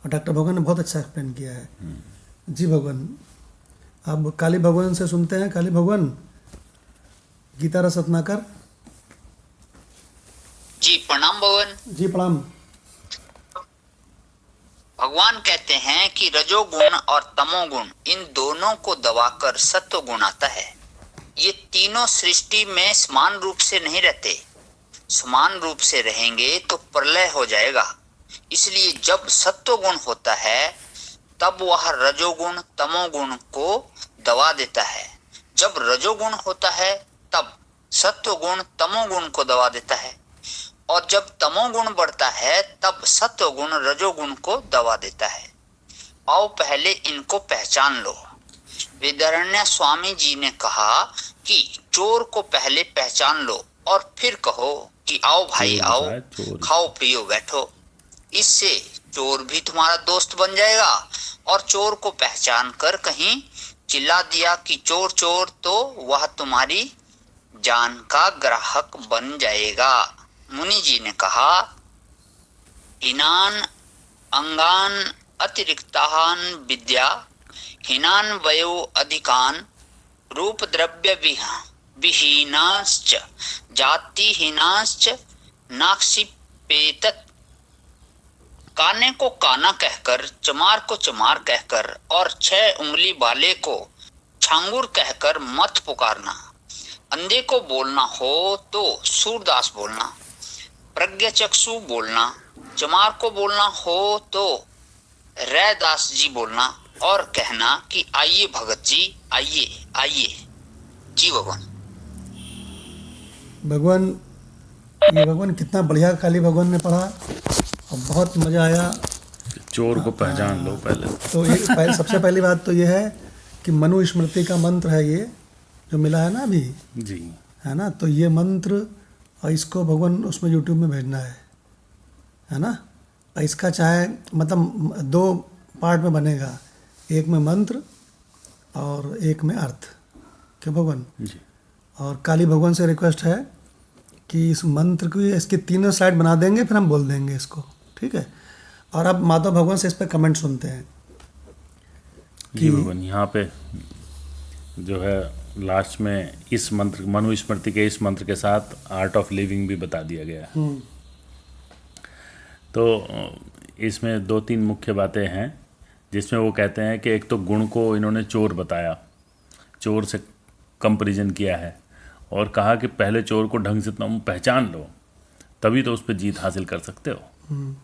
और डॉक्टर भगवान ने बहुत अच्छा एक्सप्लेन किया है। जी भगवान, अब काली भगवान से सुनते हैं। काली भगवान, गीता रस रत्नाकर। जी प्रणाम भगवान। जी प्रणाम। भगवान कहते हैं कि रजोगुण और तमोगुण, इन दोनों को दबाकर सत्व गुण आता है। ये तीनों सृष्टि में समान रूप से नहीं रहते। समान रूप से रहेंगे तो प्रलय हो जाएगा, इसलिए जब सत्वगुण होता है तब वह रजोगुण तमोगुण को दबा देता है। जब रजोगुण होता है तब सत्वगुण तमोगुण को दबा देता है, और जब तमोगुण बढ़ता है तब सत्वगुण रजोगुण को दबा देता है। आओ पहले इनको पहचान लो। विद्यारण्य स्वामी जी ने कहा कि चोर को पहले पहचान लो और फिर कहो कि आओ भाई आओ, खाओ पियो बैठो। इससे चोर भी तुम्हारा दोस्त बन जाएगा, और चोर को पहचान कर कहीं चिल्ला दिया कि चोर चोर, तो वह तुम्हारी जान का ग्राहक बन जाएगा। मुनि जी ने कहा, हीनान अंगान अतिरिक्तान विद्या, हीनान वयो अधिकान, रूप द्रव्य विहीनाश्च जातिहीनाश्च नाक्षिपेतत्। काने को काना कहकर, चमार को चमार कहकर और 6 उंगली वाले को छांगुर कहकर मत पुकारना। अंधे को बोलना हो तो सूरदास बोलना, प्रज्ञाचक्षु बोलना, चमार को बोलना हो तो रैदास जी बोलना, और कहना कि आइए भगत जी आइए आइए। जी भगवान। भगवान कितना बढ़िया काली भगवान ने पढ़ा और बहुत मजा आया। चोर को पहचान लो पहले। तो सबसे पहली बात तो ये है कि मनुस्मृति का मंत्र है ये जो मिला है ना अभी जी, है ना। तो ये मंत्र और इसको भगवान उसमें यूट्यूब में भेजना है ना। और इसका चाहे मतलब 2 पार्ट में बनेगा, एक में मंत्र और एक में अर्थ। क्यों भगवान जी। और काली भगवान से रिक्वेस्ट है कि इस मंत्र की इसकी 3 स्लाइड बना देंगे, फिर हम बोल देंगे इसको, ठीक है। और अब माधव भगवान से इस पर कमेंट सुनते हैं जी भगवान। यहाँ पे जो है लास्ट में इस मंत्र मनुस्मृति के इस मंत्र के साथ आर्ट ऑफ लिविंग भी बता दिया गया है। तो इसमें 2-3 मुख्य बातें हैं जिसमें वो कहते हैं कि एक तो गुण को इन्होंने चोर बताया, चोर से कंपैरिजन किया है और कहा कि पहले चोर को ढंग से तुम पहचान लो, तभी तो उस पर जीत हासिल कर सकते हो।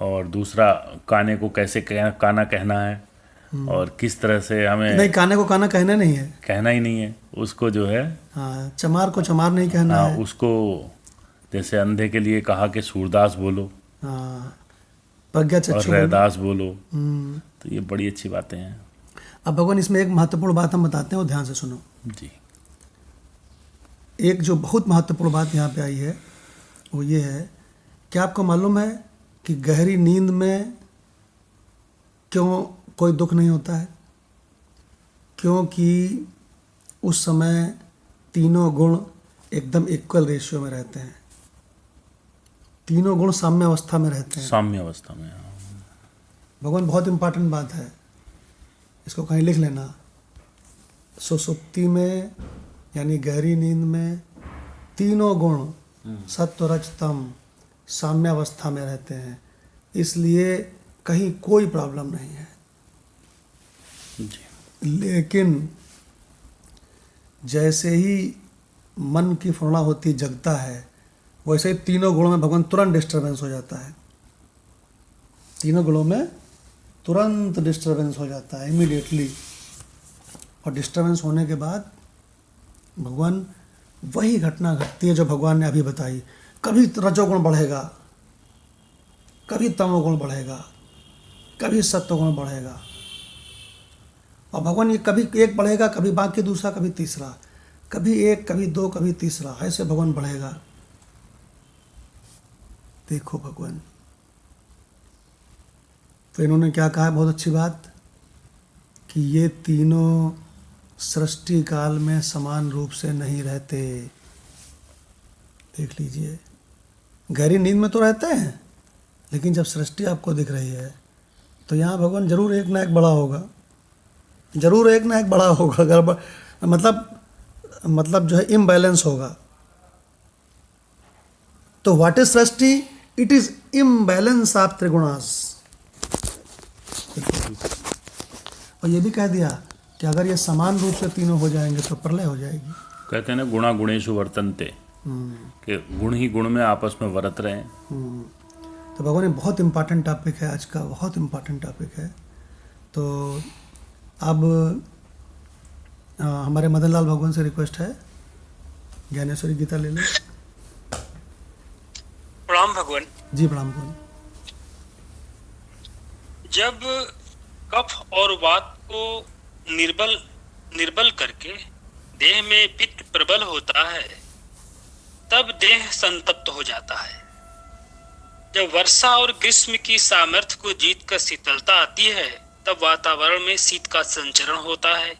और दूसरा काने को कैसे काना कहना है और किस तरह से हमें नहीं, काने को काना कहना नहीं है, कहना ही नहीं है उसको, जो है हाँ, चमार को चमार नहीं कहना है उसको। जैसे अंधे के लिए कहा कि सूरदास बोलो, प्रज्ञाचक्षु और रैदास बोलो। तो ये बड़ी अच्छी बातें हैं। अब भगवान इसमें एक महत्वपूर्ण बात हम बताते हैं, वो ध्यान से सुनो जी। एक जो बहुत महत्वपूर्ण बात यहाँ पे आई है वो ये है कि आपको मालूम है कि गहरी नींद में क्यों कोई दुख नहीं होता है? क्योंकि उस समय तीनों गुण एकदम इक्वल रेशियो में रहते हैं, तीनों गुण साम्य अवस्था में रहते हैं। साम्य अवस्था में, भगवान बहुत इंपॉर्टेंट बात है, इसको कहीं लिख लेना। सुसुप्ति में यानी गहरी नींद में तीनों गुण सत्व रज तम साम्य अवस्था में रहते हैं, इसलिए कहीं कोई प्रॉब्लम नहीं है जी। लेकिन जैसे ही मन की फुर्णा होती जगता है, वैसे ही तीनों गुणों में भगवान तुरंत डिस्टर्बेंस हो जाता है। तीनों गुणों में तुरंत डिस्टर्बेंस हो जाता है इमीडिएटली। और डिस्टर्बेंस होने के बाद भगवान वही घटना घटती है जो भगवान ने अभी बताई। कभी रजोगुण बढ़ेगा, कभी तमोगुण बढ़ेगा, कभी सत्वगुण बढ़ेगा। और भगवान ये कभी एक बढ़ेगा, कभी बाकी दूसरा, कभी तीसरा, कभी एक, कभी 2, कभी तीसरा, ऐसे भगवान बढ़ेगा। देखो भगवान, तो इन्होंने क्या कहा, बहुत अच्छी बात, कि ये तीनों सृष्टि काल में समान रूप से नहीं रहते। देख लीजिए, गहरी नींद में तो रहते हैं, लेकिन जब सृष्टि आपको दिख रही है तो यहाँ भगवान जरूर एक ना एक बड़ा होगा, जरूर एक ना एक बड़ा होगा। गड़बड़ मतलब जो है इम्बैलेंस होगा। तो what is srishti? It is imbalance of trigunas. और ये भी कह दिया कि अगर ये समान रूप से तीनों हो जाएंगे तो प्रलय हो जाएगी। कहते हैं ना, गुणा गुणेषु वर्तन्ते, कि गुण ही गुण में आपस में वरत रहे। तो भगवान ये बहुत इम्पॉर्टेंट टॉपिक है आज का, बहुत इम्पॉर्टेंट टॉपिक है। तो अब हमारे मदन लाल भगवान से रिक्वेस्ट है, ज्ञानेश्वरी गीता ले लें। प्रणाम भगवान। जी प्रणाम भगवान। जब कफ और वात को निर्बल करके देह में पित्त प्रबल होता है, तब देह संतप्त हो जाता है। जब वर्षा और ग्रीष्म की सामर्थ्य को जीत कर शीतलता आती है, तब वातावरण में शीत का संचरण होता है।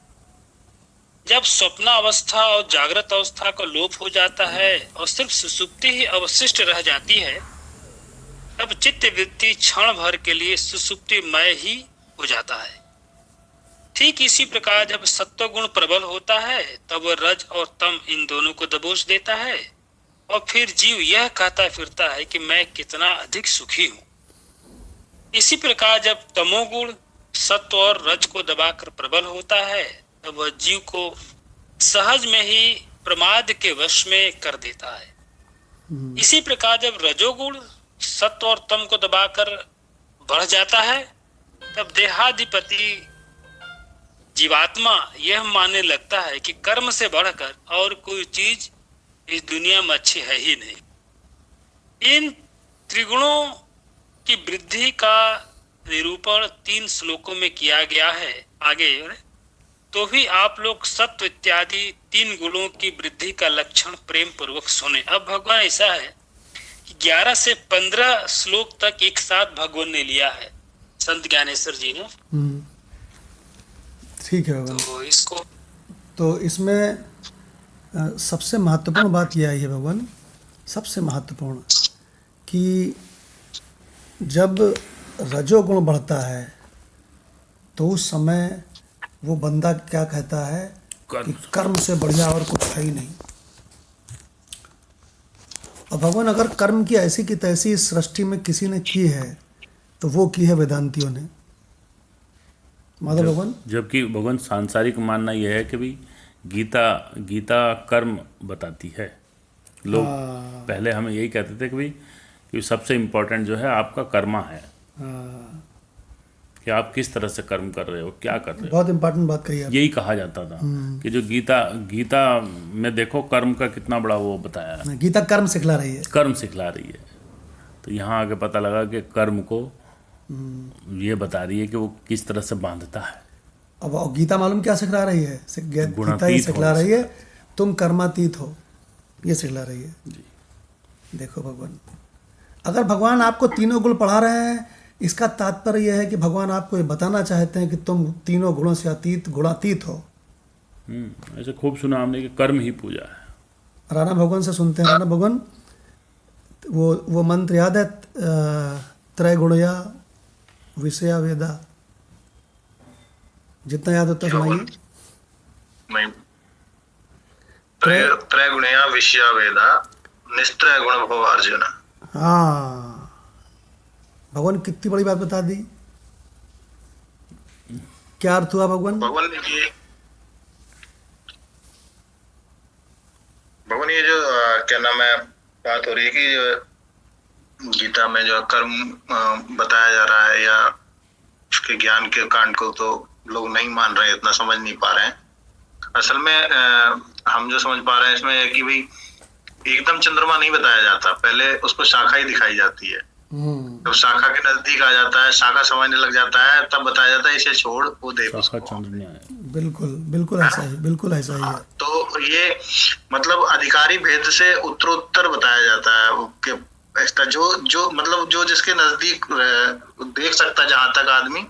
जब स्वप्नावस्था और जागृत अवस्था का लोप हो जाता है और सिर्फ सुसुप्ति ही अवशिष्ट रह जाती है, तब चित्त वृत्ति क्षण भर के लिए सुसुप्तिमय ही हो जाता है। ठीक इसी प्रकार जब सत्व गुण प्रबल होता है, तब वह रज और तम इन दोनों को दबोच देता है और फिर जीव यह कहता फिरता है कि मैं कितना अधिक सुखी हूँ। इसी प्रकार जब तमोगुण सत्व और रज को दबाकर प्रबल होता है, तब वह जीव को सहज में ही प्रमाद के वश में कर देता है। इसी प्रकार जब रजोगुण सत्व और तम को दबाकर बढ़ जाता है, तब देहाधिपति जीवात्मा यह मानने लगता है कि कर्म से बढ़कर और कोई चीज इस दुनिया में अच्छी है ही नहीं। इन त्रिगुणों की वृद्धि का निरूपण 3 श्लोकों में किया गया है। आगे तो भी आप लोग सत्व इत्यादि 3 गुणों की वृद्धि का लक्षण प्रेम पूर्वक सुने। अब भगवान ऐसा है कि 11 से 15 श्लोक तक एक साथ भगवान ने लिया है, संत ज्ञानेश्वर जी ने। ठीक है भगवान। तो इसको तो इसमें सबसे महत्वपूर्ण बात यह है भगवान, सबसे महत्वपूर्ण, कि जब रजोगुण बढ़ता है तो उस समय वो बंदा क्या कहता है कि कर्म से बढ़िया और कुछ है ही नहीं। और भगवान अगर कर्म की ऐसी की तैसी इस सृष्टि में किसी ने की है तो वो की है वेदांतियों ने, माधव भगवान। जबकि भगवान सांसारिक मानना यह है कि भाई गीता कर्म बताती है। लोग पहले हमें यही कहते थे कि भाई कि सबसे इम्पोर्टेंट जो है आपका कर्मा है, कि आप किस तरह से कर्म कर रहे हो, क्या कर रहे हो। बहुत इम्पोर्टेंट बात कही आप। यही कहा जाता था कि जो गीता में देखो कर्म का कितना बड़ा वो बताया है। गीता कर्म सिखला रही है, कर्म सिखला रही है। तो यहाँ आगे पता लगा कि कर्म को ये बता रही है कि वो किस तरह से बांधता है। अब गीता मालूम क्या सिखला रही है? गीता ये सिखला रही है तुम कर्मातीत हो, ये सिखला रही है। देखो भगवान, अगर भगवान आपको तीनों गुण पढ़ा रहे हैं, इसका तात्पर्य यह है कि भगवान आपको ये बताना चाहते हैं कि तुम तीनों गुणों से अतीत, गुणातीत हो। ऐसे खूब सुना हमने कि कर्म ही पूजा है। राणा भगवान से सुनते हैं। राणा भगवान, वो मंत्र याद है, त्रैगुणया विषया वेदा, जितना याद होता सुनाइए। नहीं, त्रैगुणया विषया वेदा निस्त्रय गुण भव अर्जुन। हाँ, भगवान कितनी बड़ी बात बता दी। क्या अर्थ हुआ भगवान? भगवान ये जो क्या नाम है बात हो रही है कि गीता में जो कर्म बताया जा रहा है, या उसके ज्ञान के कांड को तो लोग नहीं मान रहे, इतना समझ नहीं पा रहे हैं। असल में हम जो समझ पा रहे हैं इसमें है कि भाई एकदम चंद्रमा नहीं बताया जाता, पहले उसको शाखा ही दिखाई जाती है। जब शाखा के नजदीक आ जाता है, शाखा समझने लग जाता है, तब बताया जाता है इसे छोड़ वो देख उसको। बिल्कुल ऐसा ही, बिल्कुल ऐसा ही है। तो ये मतलब अधिकारी भेद से उत्तरोत्तर बताया जाता है कि ऐसा जो मतलब जो जिसके नजदीक देख सकता है, जहां तक आदमी,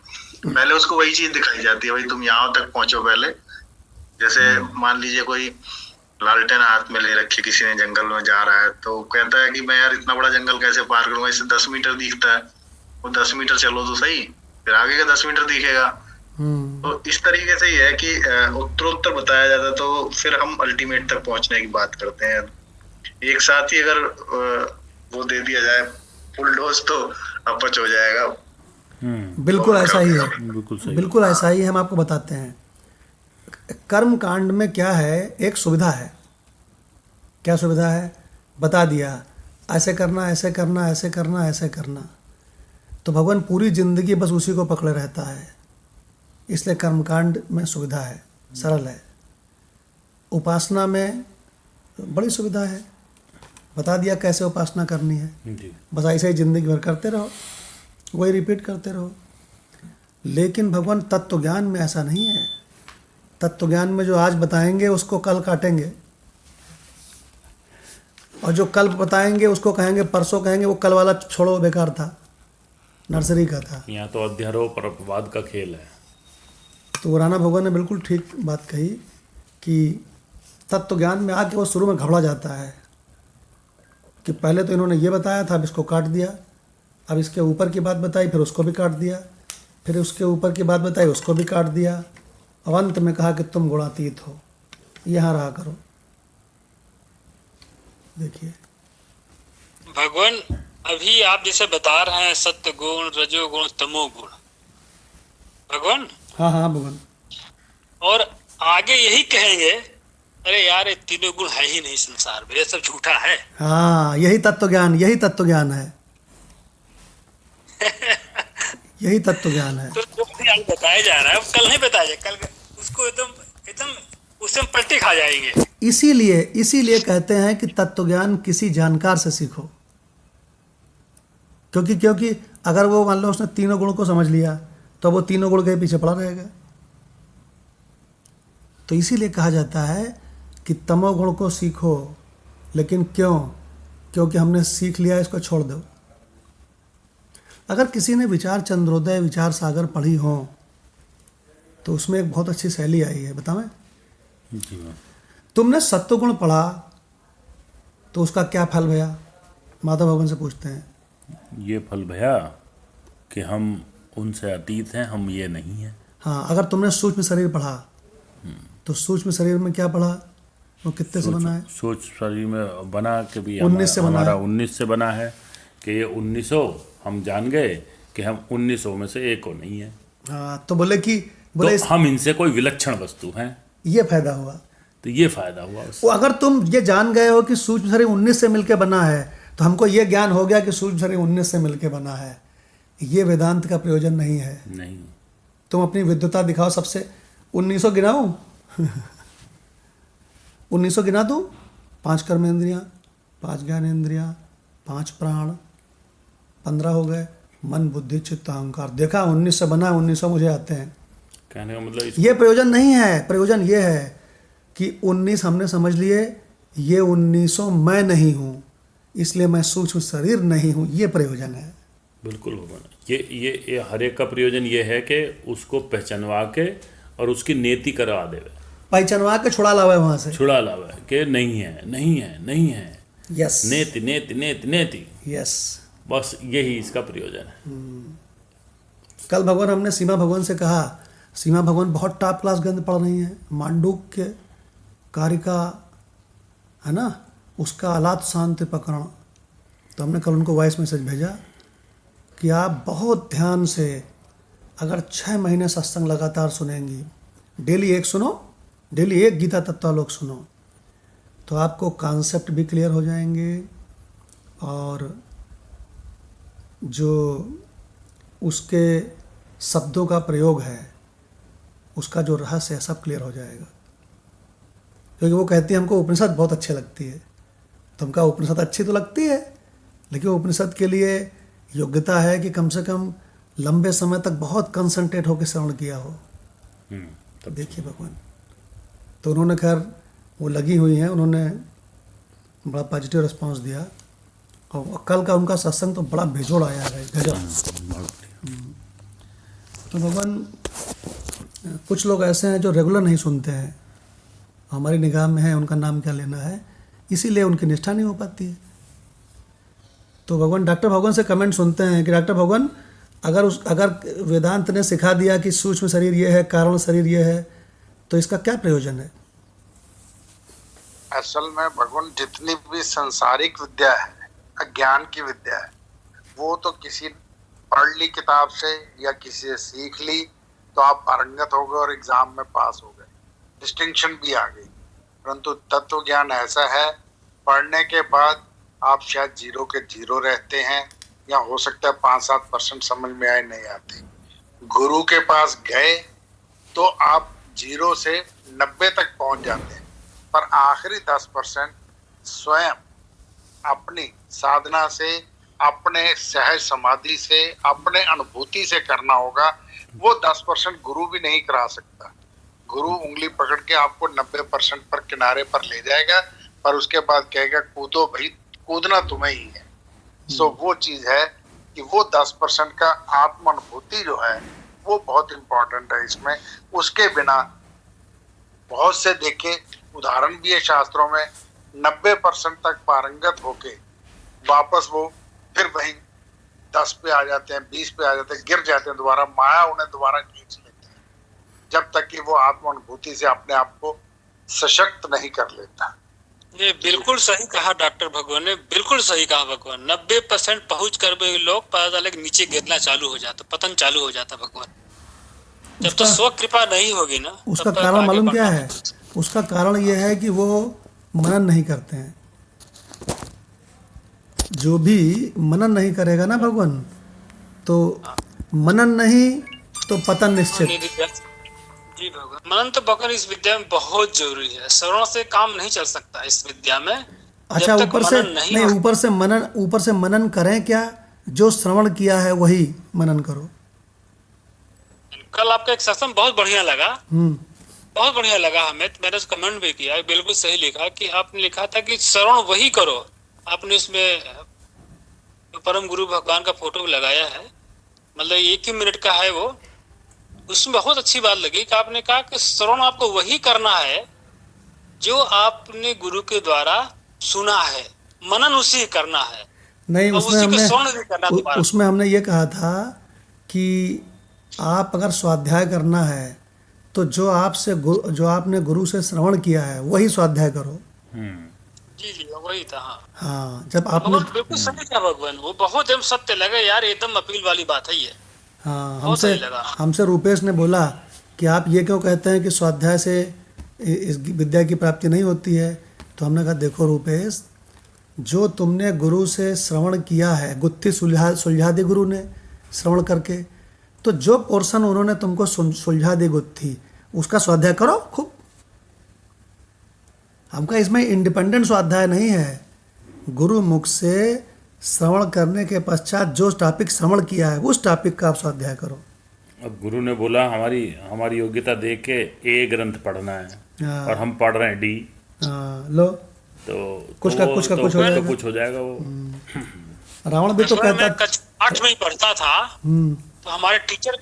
पहले उसको वही चीज दिखाई जाती है, भाई तुम यहाँ तक पहुंचो पहले। जैसे मान लीजिए कोई लालटेन हाथ में ले रखी, किसी ने जंगल में जा रहा है, तो कहता है कि मैं यार इतना बड़ा जंगल कैसे पार करूंगा, इससे 10 मीटर दिखता है, वो 10 मीटर चलो तो सही, फिर आगे का 10 मीटर दिखेगा। तो इस तरीके से ही है कि उत्तरोत्तर बताया जाता है, तो फिर हम अल्टीमेट तक पहुंचने की बात करते हैं। एक साथ ही अगर वो दे दिया जाए फुल डोज तो अपच हो जाएगा। बिल्कुल ऐसा ही है, बिल्कुल ऐसा ही है। हम आपको बताते हैं कर्म कांड में क्या है। एक सुविधा है। क्या सुविधा है? बता दिया ऐसे करना, ऐसे करना, ऐसे करना, ऐसे करना, तो भगवान पूरी जिंदगी बस उसी को पकड़े रहता है। इसलिए कर्मकांड में सुविधा है, सरल है। उपासना में बड़ी सुविधा है, बता दिया कैसे उपासना करनी है, जी। बस ऐसे ही जिंदगी भर करते रहो, वही रिपीट करते रहो। लेकिन भगवान तत्व ज्ञान में ऐसा नहीं है। तत्व ज्ञान में जो आज बताएंगे उसको कल काटेंगे, और जो कल बताएंगे उसको कहेंगे, परसों कहेंगे वो कल वाला छोड़ो बेकार था, नर्सरी का था। यहाँ तो अध्यारोप और अपवाद का खेल है। तो राणा भगवान ने बिल्कुल ठीक बात कही कि तत्व ज्ञान में आके वो शुरू में घबरा जाता है कि पहले तो इन्होंने ये बताया था, अब इसको काट दिया, अब इसके ऊपर की बात बताई, फिर उसको भी काट दिया, फिर उसके ऊपर की बात बताई, उसको भी काट दिया, अब अंत में कहा कि तुम गुणातीत हो, यहाँ रहा करो। देखिए भगवान अभी आप जैसे बता रहे हैं सत्य गुण, रजोगुण, तमोगुण, भगवान, हाँ हाँ भगवान, और आगे यही कहेंगे अरे यार ये तीनों गुण है ही नहीं संसार में, ये सब झूठा है। हाँ यही तत्व ज्ञान, यही तत्व ज्ञान है, यही तत्व ज्ञान है। तो जो भी आज बताया जा रहा है वो कल नहीं बताया जाए, कल उसको एकदम एकदम उससे हम पलटी खा जाएंगे। इसीलिए कहते हैं कि तत्व ज्ञान किसी जानकार से सीखो, क्योंकि अगर वो मान लो उसने तीनों गुणों को समझ लिया तो वो तीनों गुण के पीछे पड़ा रहेगा। तो इसीलिए कहा जाता है कि तमोगुण को सीखो, लेकिन क्यों? क्योंकि हमने सीख लिया, इसको छोड़ दो। अगर किसी ने विचार चंद्रोदय, विचार सागर पढ़ी हो तो उसमें एक बहुत अच्छी शैली आई है, बतावें? जी हाँ। तुमने सत्वगुण पढ़ा तो उसका क्या फल भया? माधव भगवान से पूछते हैं। ये फल भया कि हम उनसे अतीत हैं, हम ये नहीं हैं। हाँ, अगर तुमने सूक्ष्म शरीर पढ़ा तो सूक्ष्म शरीर में क्या पढ़ा? वो कितने से बना है? सोच शरीर में बना के भी 19 से बना हमारा है। 19 से बना है कि ये 1900 हम जान गए कि हम 1900 में से एक को नहीं है। हाँ, तो बोले तो हम इनसे कोई विलक्षण वस्तु हैं। ये फायदा हुआ। तो ये फायदा हुआ उससे। वो अगर तुम ये जान गए हो कि सूक्ष्म शरीर 19 से मिलके बना है, तो हमको ये ज्ञान हो गया कि सूक्ष्म शरीर 19 से मिलके बना है। ये वेदांत का प्रयोजन नहीं है। नहीं, तुम अपनी विद्वता दिखाओ सबसे। 1900 गिनाऊं? 1900 गिना दूं? 5 कर्मेंद्रियां, 5 ज्ञानेंद्रियां, 5 प्राण, 15 हो गए, मन बुद्धि चित्त अहंकार। देखा 19 से बना, 1900 मुझे आते हैं। कहने का मतलब ये प्रयोजन नहीं है। प्रयोजन ये है कि 19 हमने समझ लिए, ये 1900 मैं नहीं हूँ, इसलिए मैं सूक्ष्म शरीर नहीं हूँ। ये प्रयोजन है। बिल्कुल होगा। ये हर एक का प्रयोजन ये है कि उसको पहचानवा के और उसकी नेति करवा देवे, पहचानवा के छुड़ा लावे वहाँ से। छुड़ा लावे कि नहीं है, नहीं है, नहीं है। यस, नेति नेति नेति नेति, यस। बस यही इसका प्रयोजन है। कल भगवान हमने सीमा भगवान से कहा, सीमा भगवान बहुत टॉप क्लास ग्रंथ पढ़ रही हैं। मांडूक्य कारिका है ना, उसका अलात शांति प्रकरण। तो हमने कल उनको वॉइस मैसेज भेजा कि आप बहुत ध्यान से अगर 6 महीने सत्संग लगातार सुनेंगी, डेली एक सुनो, डेली एक गीता तत्वालोक सुनो, तो आपको कॉन्सेप्ट भी क्लियर हो जाएंगे और जो उसके शब्दों का प्रयोग है, उसका जो रहस्य है, सब क्लियर हो जाएगा। क्योंकि वो कहती है हमको उपनिषद बहुत अच्छी लगती है। तो हमका उपनिषद अच्छी तो लगती है, लेकिन उपनिषद के लिए योग्यता है कि कम से कम लंबे समय तक बहुत कंसंट्रेट होकर श्रवण किया हो। तब देखिए भगवान, तो उन्होंने खैर वो लगी हुई हैं, उन्होंने बड़ा पॉजिटिव रिस्पांस दिया। और कल का उनका सत्संग तो बड़ा बेजोड़ आया है, गजब। तो भगवान, कुछ लोग ऐसे हैं जो रेगुलर नहीं सुनते हैं, हमारी निगाह में है, उनका नाम क्या लेना है, इसीलिए उनकी निष्ठा नहीं हो पाती है। तो भगवान, डॉक्टर भगवान से कमेंट सुनते हैं कि डॉक्टर भगवान, अगर वेदांत ने सिखा दिया कि सूक्ष्म शरीर ये है, कारण शरीर ये है, तो इसका क्या प्रयोजन है? असल में भगवान, जितनी भी संसारिक विद्या है, अज्ञान की विद्या है, वो तो किसी पढ़ ली किताब से या किसी से सीख ली तो आप पारंगत हो गए और एग्जाम में पास हो गए, डिस्टिंक्शन भी आ गई। परंतु तत्व ज्ञान ऐसा है, पढ़ने के बाद आप शायद जीरो के जीरो रहते हैं, या हो सकता है 5-7% समझ में आए, नहीं आते। गुरु के पास गए तो आप जीरो से 90 तक पहुंच जाते हैं, पर आखिरी 10% स्वयं अपनी साधना से, अपने सहज समाधि से, अपने अनुभूति से करना होगा। वो 10% गुरु भी नहीं करा सकता। गुरु उंगली पकड़ के आपको 90% पर किनारे पर ले जाएगा, पर उसके बाद कहेगा कूदो भाई, कूदना तुम्हें ही है। सो वो चीज है कि वो 10% का आत्म अनुभूति जो है वो बहुत इंपॉर्टेंट है इसमें। उसके बिना बहुत से देखे उदाहरण भी है शास्त्रों में, 90% तक पारंगत होके वापस वो फिर वही 10 पे आ जाते हैं, 20 पे आ जाते हैं, गिर जाते हैं, दोबारा माया उन्हें दोबारा खींच लेती है, जब तक कि वो आत्म अनुभूति से अपने आप को सशक्त नहीं कर लेता। ये बिल्कुल सही कहा डॉक्टर भगवान ने, बिल्कुल सही कहा भगवान। 90% पहुंच कर भी लोग पता चले नीचे गिरना चालू हो जाता, पतन चालू हो जाता भगवान। जब तो स्व कृपा नहीं होगी ना, उसका कारण मालूम क्या है? उसका कारण यह है कि वो मनन नहीं करते हैं। जो भी मनन नहीं करेगा ना भगवान, तो मनन नहीं तो पतन निश्चित। जी भगवान, मनन तो भगवान इस विद्या में बहुत जरूरी है। श्रवण से काम नहीं चल सकता इस विद्या में। अच्छा, ऊपर से नहीं, ऊपर से मनन करें क्या? जो श्रवण किया है वही मनन करो। कल आपका एक सत्संग बहुत बढ़िया लगा, बहुत बढ़िया लगा हमें। मैंने कमेंट भी किया, बिल्कुल सही लिखा कि आपने लिखा था कि श्रवण वही करो। आपने इसमें परम गुरु भगवान का फोटो भी लगाया है, मतलब 1 ही मिनट का है वो। उसमें बहुत अच्छी बात लगी कि आपने कहा कि श्रवण आपको वही करना है जो आपने गुरु के द्वारा सुना है, मनन उसी करना है। नहीं, उसमें हमने ये कहा था कि आप अगर स्वाध्याय करना है तो जो आपने गुरु से श्रवण किया है वही स्वाध्याय करो। जी जी, वही था। हाँ, जब आपने बिल्कुल सही कहा भगवान, वो बहुत एकदम सत्य लगा यार, एकदम अपील वाली बात है ये। हाँ, हमसे रूपेश ने बोला कि आप ये क्यों कहते हैं कि स्वाध्याय से इस विद्या की प्राप्ति नहीं होती है? तो हमने कहा देखो रूपेश, जो तुमने गुरु से श्रवण किया है, गुत्थी सुलझा दी गुरु ने श्रवण करके, तो जो पोर्शन उन्होंने तुमको सुलझा दी गुत्थी, उसका स्वाध्याय करो खूब। हमका इसमें इंडिपेंडेंट स्वाध्याय नहीं है। गुरु मुख से श्रवण करने के पश्चात जो टॉपिक श्रवण किया है उस टॉपिक का आप स्वाध्याय करो। अब गुरु ने बोला हमारी योग्यता देख के ए ग्रंथ पढ़ना है, और हम पढ़ रहे हैं डी। लो, तो कुछ हो जाएगा वो। रावण भी तो कहता, कक्षा 8 में ही पढ़ता था, तो हमारे टीचर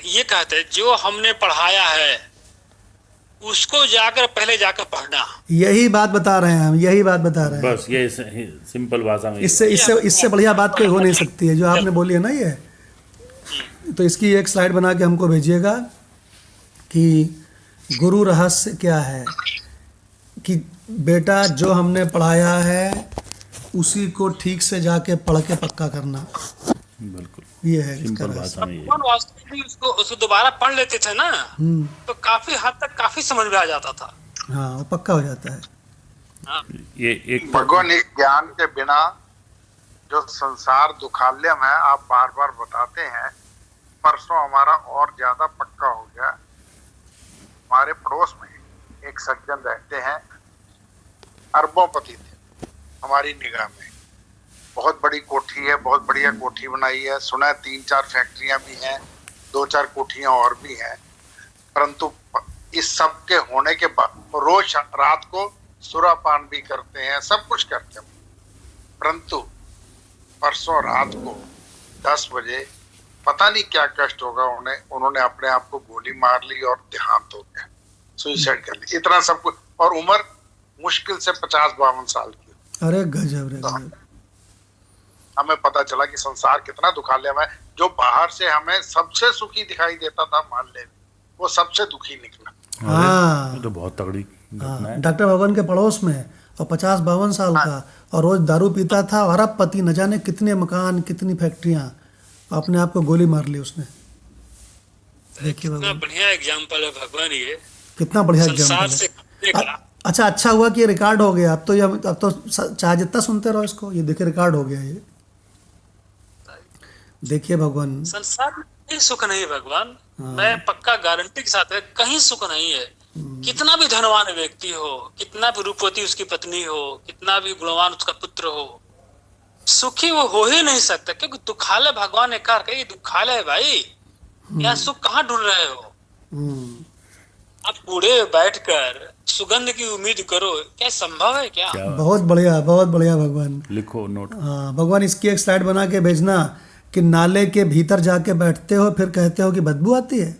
ये कहते जो हमने पढ़ाया है उसको पहले जाकर पढ़ना। यही बात बता रहे हैं हम, यही बात बता रहे हैं। बस ये सिंपल भाषा में, इससे बढ़िया बात कोई हो नहीं सकती है जो आपने बोली है ना ये। तो इसकी एक स्लाइड बना के हमको भेजिएगा कि गुरु रहस्य क्या है, कि बेटा जो हमने पढ़ाया है उसी को ठीक से जाके पढ़ के पक्का करना। बिल्कुल, ये है सिंपल भाषा में। उसको दोबारा पढ़ लेते थे ना, तो काफी हद तक काफी समझ में आ जाता था। हाँ, वो पक्का हो जाता है। ये एक भगवान, इस ज्ञान के बिना जो संसार दुखालयम है, आप बार बार बताते हैं, परसों हमारा और ज्यादा पक्का हो गया। हमारे पड़ोस में एक सज्जन रहते हैं, अरबोंपति थे हमारी निगाह में। बहुत बड़ी कोठी है, बहुत बढ़िया कोठी बनाई है। सुना है 3-4 फैक्ट्रियां भी हैं, 2-4 कोठियां और भी हैं। परंतु इस सब के होने के बाद रोज रात को सुरापान भी करते हैं, सब कुछ करते हैं। परंतु परसों रात को 10 बजे पता नहीं क्या कष्ट होगा उन्होंने अपने आप को गोली मार ली और देहांत हो गया, सुसाइड कर ली। इतना सब कुछ, और उम्र मुश्किल से 50-52 साल की। अरे गजब रे गजब। हमें पता चला कि संसार कितना दुखालय है। जो बाहर से हमें सबसे सुखी दिखाई देता था मोहल्ले में, वो सबसे दुखी निकला। हाँ, तो बहुत तगड़ी घटना है। डॉक्टर भगवान के पड़ोस में, और 50-52 साल का, और रोज दारू पीता था, और अरबपति, न जाने कितने मकान, कितनी फैक्ट्रियां, अपने आप को गोली मार ली उसने। देखिए कितना बढ़िया एग्जाम्पल है भगवान, ये कितना बढ़िया एग्जाम्पल है। अच्छा, अच्छा हुआ कि ये रिकॉर्ड हो गया। अब तो चाहे जितना सुनते रहो इसको, ये देखिए रिकॉर्ड हो गया ये। देखिए भगवान, संसार में कहीं सुख नहीं है भगवान, मैं पक्का गारंटी के साथ है, कहीं सुख नहीं है। कितना भी धनवान व्यक्ति हो, कितना भी रूपवती उसकी पत्नी हो, कितना भी गुणवान उसका पुत्र हो, सुखी वो हो ही नहीं सकता, क्योंकि दुखालय, भगवान ने कहा कि दुखालय है भाई, यहाँ सुख कहाँ ढूंढ रहे हो? आप बूढ़े बैठकर सुगंध की उम्मीद करो, क्या संभव है क्या? बहुत बढ़िया, बहुत बढ़िया भगवान। लिखो नोट। हाँ भगवान, इसकी एक स्लाइड बना के भेजना कि नाले के भीतर जाके बैठते हो, फिर कहते हो कि बदबू आती है।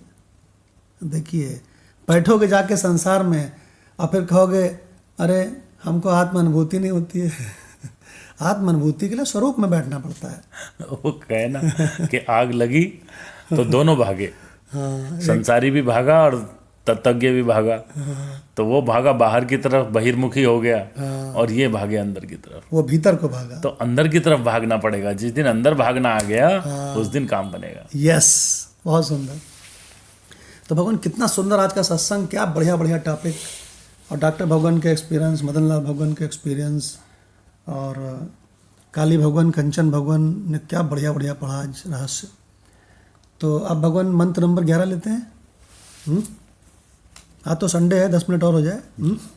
देखिए, बैठोगे जाके संसार में और फिर कहोगे अरे हमको आत्म अनुभूति नहीं होती है। आत्म अनुभूति के लिए स्वरूप में बैठना पड़ता है। वो कहे ना कि आग लगी तो दोनों भागे, संसारी भी भागा और तत्वज्ञ भी भागा। तो वो भागा बाहर की तरफ, बहिर्मुखी हो गया, और ये भागे अंदर की तरफ। वो भीतर को भागा। तो अंदर की तरफ भागना पड़ेगा। जिस दिन अंदर भागना आ गया उस दिन काम बनेगा। यस, बहुत सुंदर। तो भगवान, कितना सुंदर आज का सत्संग, क्या बढ़िया बढ़िया टॉपिक। और डॉक्टर भगवान के एक्सपीरियंस, मदन लाल भगवान के एक्सपीरियंस, और काली भगवान, कंचन भगवान ने क्या बढ़िया बढ़िया पढ़ा आज रहस्य। तो अब भगवान मंत्र नंबर 11 लेते हैं। आज तो संडे है, 10 मिनट और हो जाए।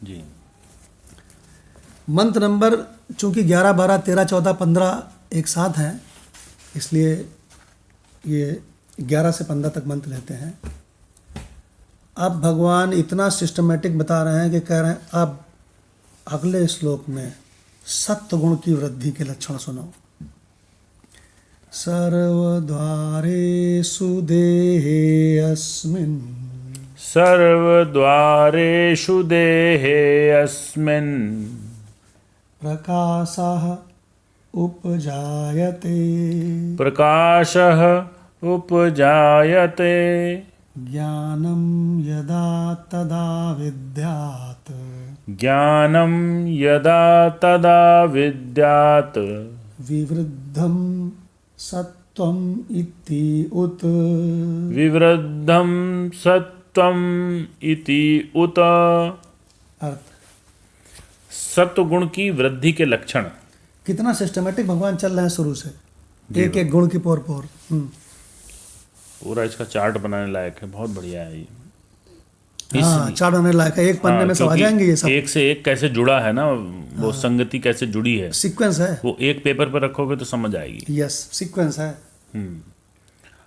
जी। मंत्र नंबर चूंकि 11, 12, 13, 14, 15 एक साथ हैं, इसलिए ये 11 से 15 तक मंत्र लेते हैं। अब भगवान इतना सिस्टमेटिक बता रहे हैं कि कह रहे हैं अब अगले श्लोक में सत्व गुण की वृद्धि के लक्षण सुनो। सर्वद्वारेषु देहेऽस्मिन्, सर्वद्वारेषु देहेऽस्मिन् प्रकाशः उपजायते, प्रकाशः उपजायते, ज्ञानं यदा तदा विद्यात्, ज्ञानं यदा तदा विद्यात्, विवृद्धं सत्वम् इति उत, विवृद्धं सत्वम् इति उत। अर्थ, सत्वगुण की वृद्धि के लक्षण। कितना सिस्टमेटिक भगवान चल रहे हैं शुरू से, एक एक गुण की पोर पोर। पूरा इसका चार्ट बनाने लायक है, बहुत बढ़िया है ये। हाँ, चार्ट बनाने लायक है, एक पन्ने में सब आ जाएंगे ये सब। एक से एक कैसे जुड़ा है ना, वो संगति कैसे जुड़ी है, सीक्वेंस है। वो एक पेपर पर रखोगे तो समझ आएगी। यस, सीक्वेंस है।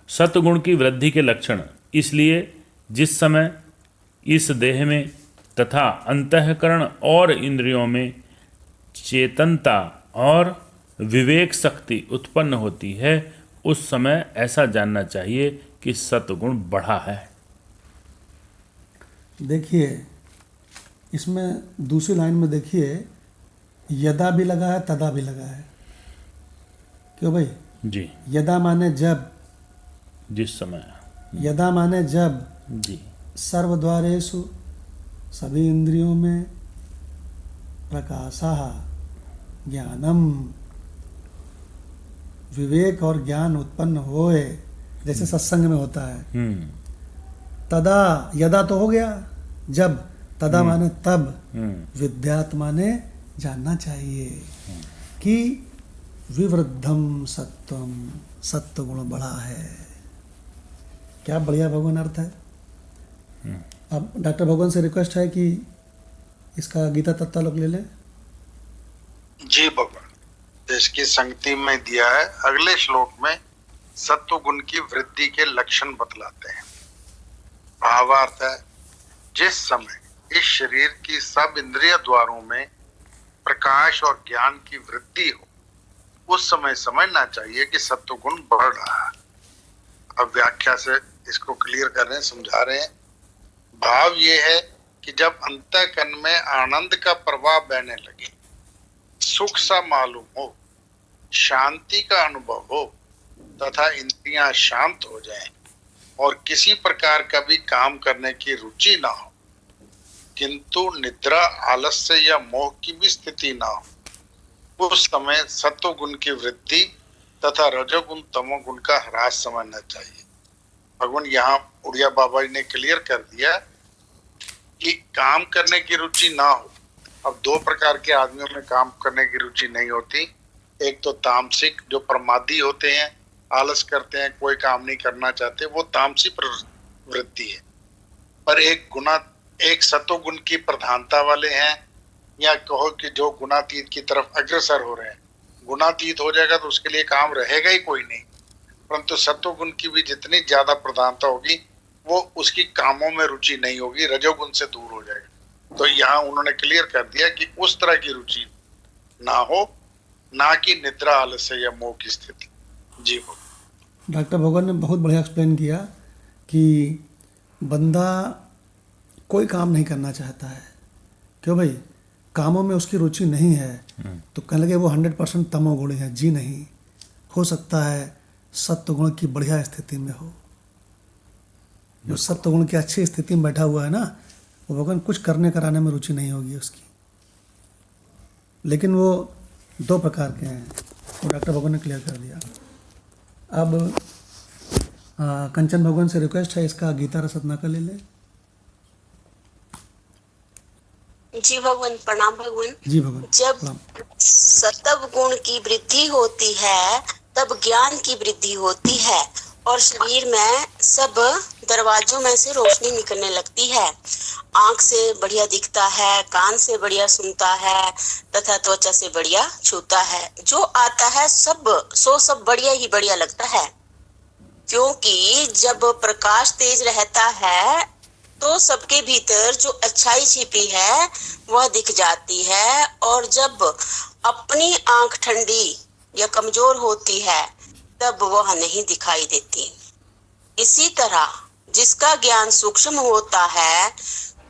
सत्वगुण की वृद्धि के लक्षण। इसलिए जिस समय इस देह में तथा अंतःकरण और इंद्रियों में चेतनता और विवेक शक्ति उत्पन्न होती है, उस समय ऐसा जानना चाहिए कि सत्वगुण बढ़ा है। देखिए, इसमें दूसरी लाइन में देखिए, यदा भी लगा है, तदा भी लगा है। क्यों भाई? जी। यदा माने जब, जिस समय। यदा माने जब, जी। सर्वद्वारेषु सभी इंद्रियों में, प्रकाशः ज्ञानम विवेक और ज्ञान उत्पन्न होए, जैसे सत्संग में होता है। तदा, यदा तो हो गया जब, तदा माने तब, विद्यात माने जानना चाहिए कि विवृद्धम सत्वम, सत्व गुण बढ़ा है। क्या बढ़िया भगवान अर्थ है। अब डॉक्टर भगवान से रिक्वेस्ट है कि इसका गीता तत्व लोग ले ले। जी भगवान, इसकी संगति में दिया है। अगले श्लोक में सत्व गुण की वृद्धि के लक्षण बतलाते हैं। भावार्थ है, जिस समय इस शरीर की सब इंद्रिय द्वारों में प्रकाश और ज्ञान की वृद्धि हो, उस समय समझना चाहिए कि सत्व गुण बढ़ रहा है। अब व्याख्या से इसको क्लियर कर रहे हैं, समझा रहे हैं। भाव ये है कि जब अंतःकरण में आनंद का प्रवाह बहने लगे, सुख सा मालूम हो, शांति का अनुभव हो तथा इंद्रियां शांत हो जाएं और किसी प्रकार का भी काम करने की रुचि ना हो, किंतु निद्रा, आलस्य या मोह की भी स्थिति ना हो, उस समय सत्व गुण की वृद्धि तथा रजोगुण तमोगुण का ह्रास समझना चाहिए। भगवान यहाँ उड़िया बाबा जी ने क्लियर कर दिया कि काम करने की रुचि ना हो। अब दो प्रकार के आदमियों में काम करने की रुचि नहीं होती। एक तो तामसिक, जो प्रमादी होते हैं, आलस करते हैं, कोई काम नहीं करना चाहते, वो तामसी प्रवृत्ति है। पर एक सतोगुण की प्रधानता वाले हैं, या कहो कि जो गुणातीत की तरफ अग्रसर हो रहे हैं। गुणातीत हो जाएगा तो उसके लिए काम रहेगा ही कोई नहीं, परंतु सत्वगुण की भी जितनी ज्यादा प्रधानता होगी वो उसकी कामों में रुचि नहीं होगी, रजोगुण से दूर हो जाएगा। तो यहाँ उन्होंने क्लियर कर दिया कि उस तरह की रुचि ना हो, ना कि निद्रा, आलस्य या मोह की स्थिति। जी बोलो। डॉक्टर भगवान ने बहुत बढ़िया एक्सप्लेन किया कि बंदा कोई काम नहीं करना चाहता है, क्यों भाई, कामों में उसकी रुचि नहीं है, तो कहने लगे वो 100% तमोगुणी है। जी नहीं, हो सकता है सत्वगुण की बढ़िया स्थिति में हो। जो सत्वगुण की अच्छी स्थिति में बैठा हुआ है ना, वो भगवान कुछ करने कराने में रुचि नहीं होगी उसकी। लेकिन वो दो प्रकार के हैं, वो डॉक्टर भगवान ने क्लियर कर दिया। अब कंचन भगवान से रिक्वेस्ट है, इसका गीता रसरत्ना का ले ले। जी भगवान, प्रणाम भगवान। जी भगवान, जब प्रणाम। सत्व गुण की वृद्धि होती है तब ज्ञान की वृद्धि होती है और शरीर में सब दरवाजों में से रोशनी निकलने लगती है। आंख से बढ़िया दिखता है, कान से बढ़िया सुनता है तथा त्वचा से बढ़िया छूता है। जो आता है सब बढ़िया ही बढ़िया लगता है, क्योंकि जब प्रकाश तेज रहता है तो सबके भीतर जो अच्छाई छिपी है वह दिख जाती है, और जब अपनी आंख ठंडी या कमजोर होती है तब वह नहीं दिखाई देती। इसी तरह जिसका ज्ञान सूक्ष्म होता है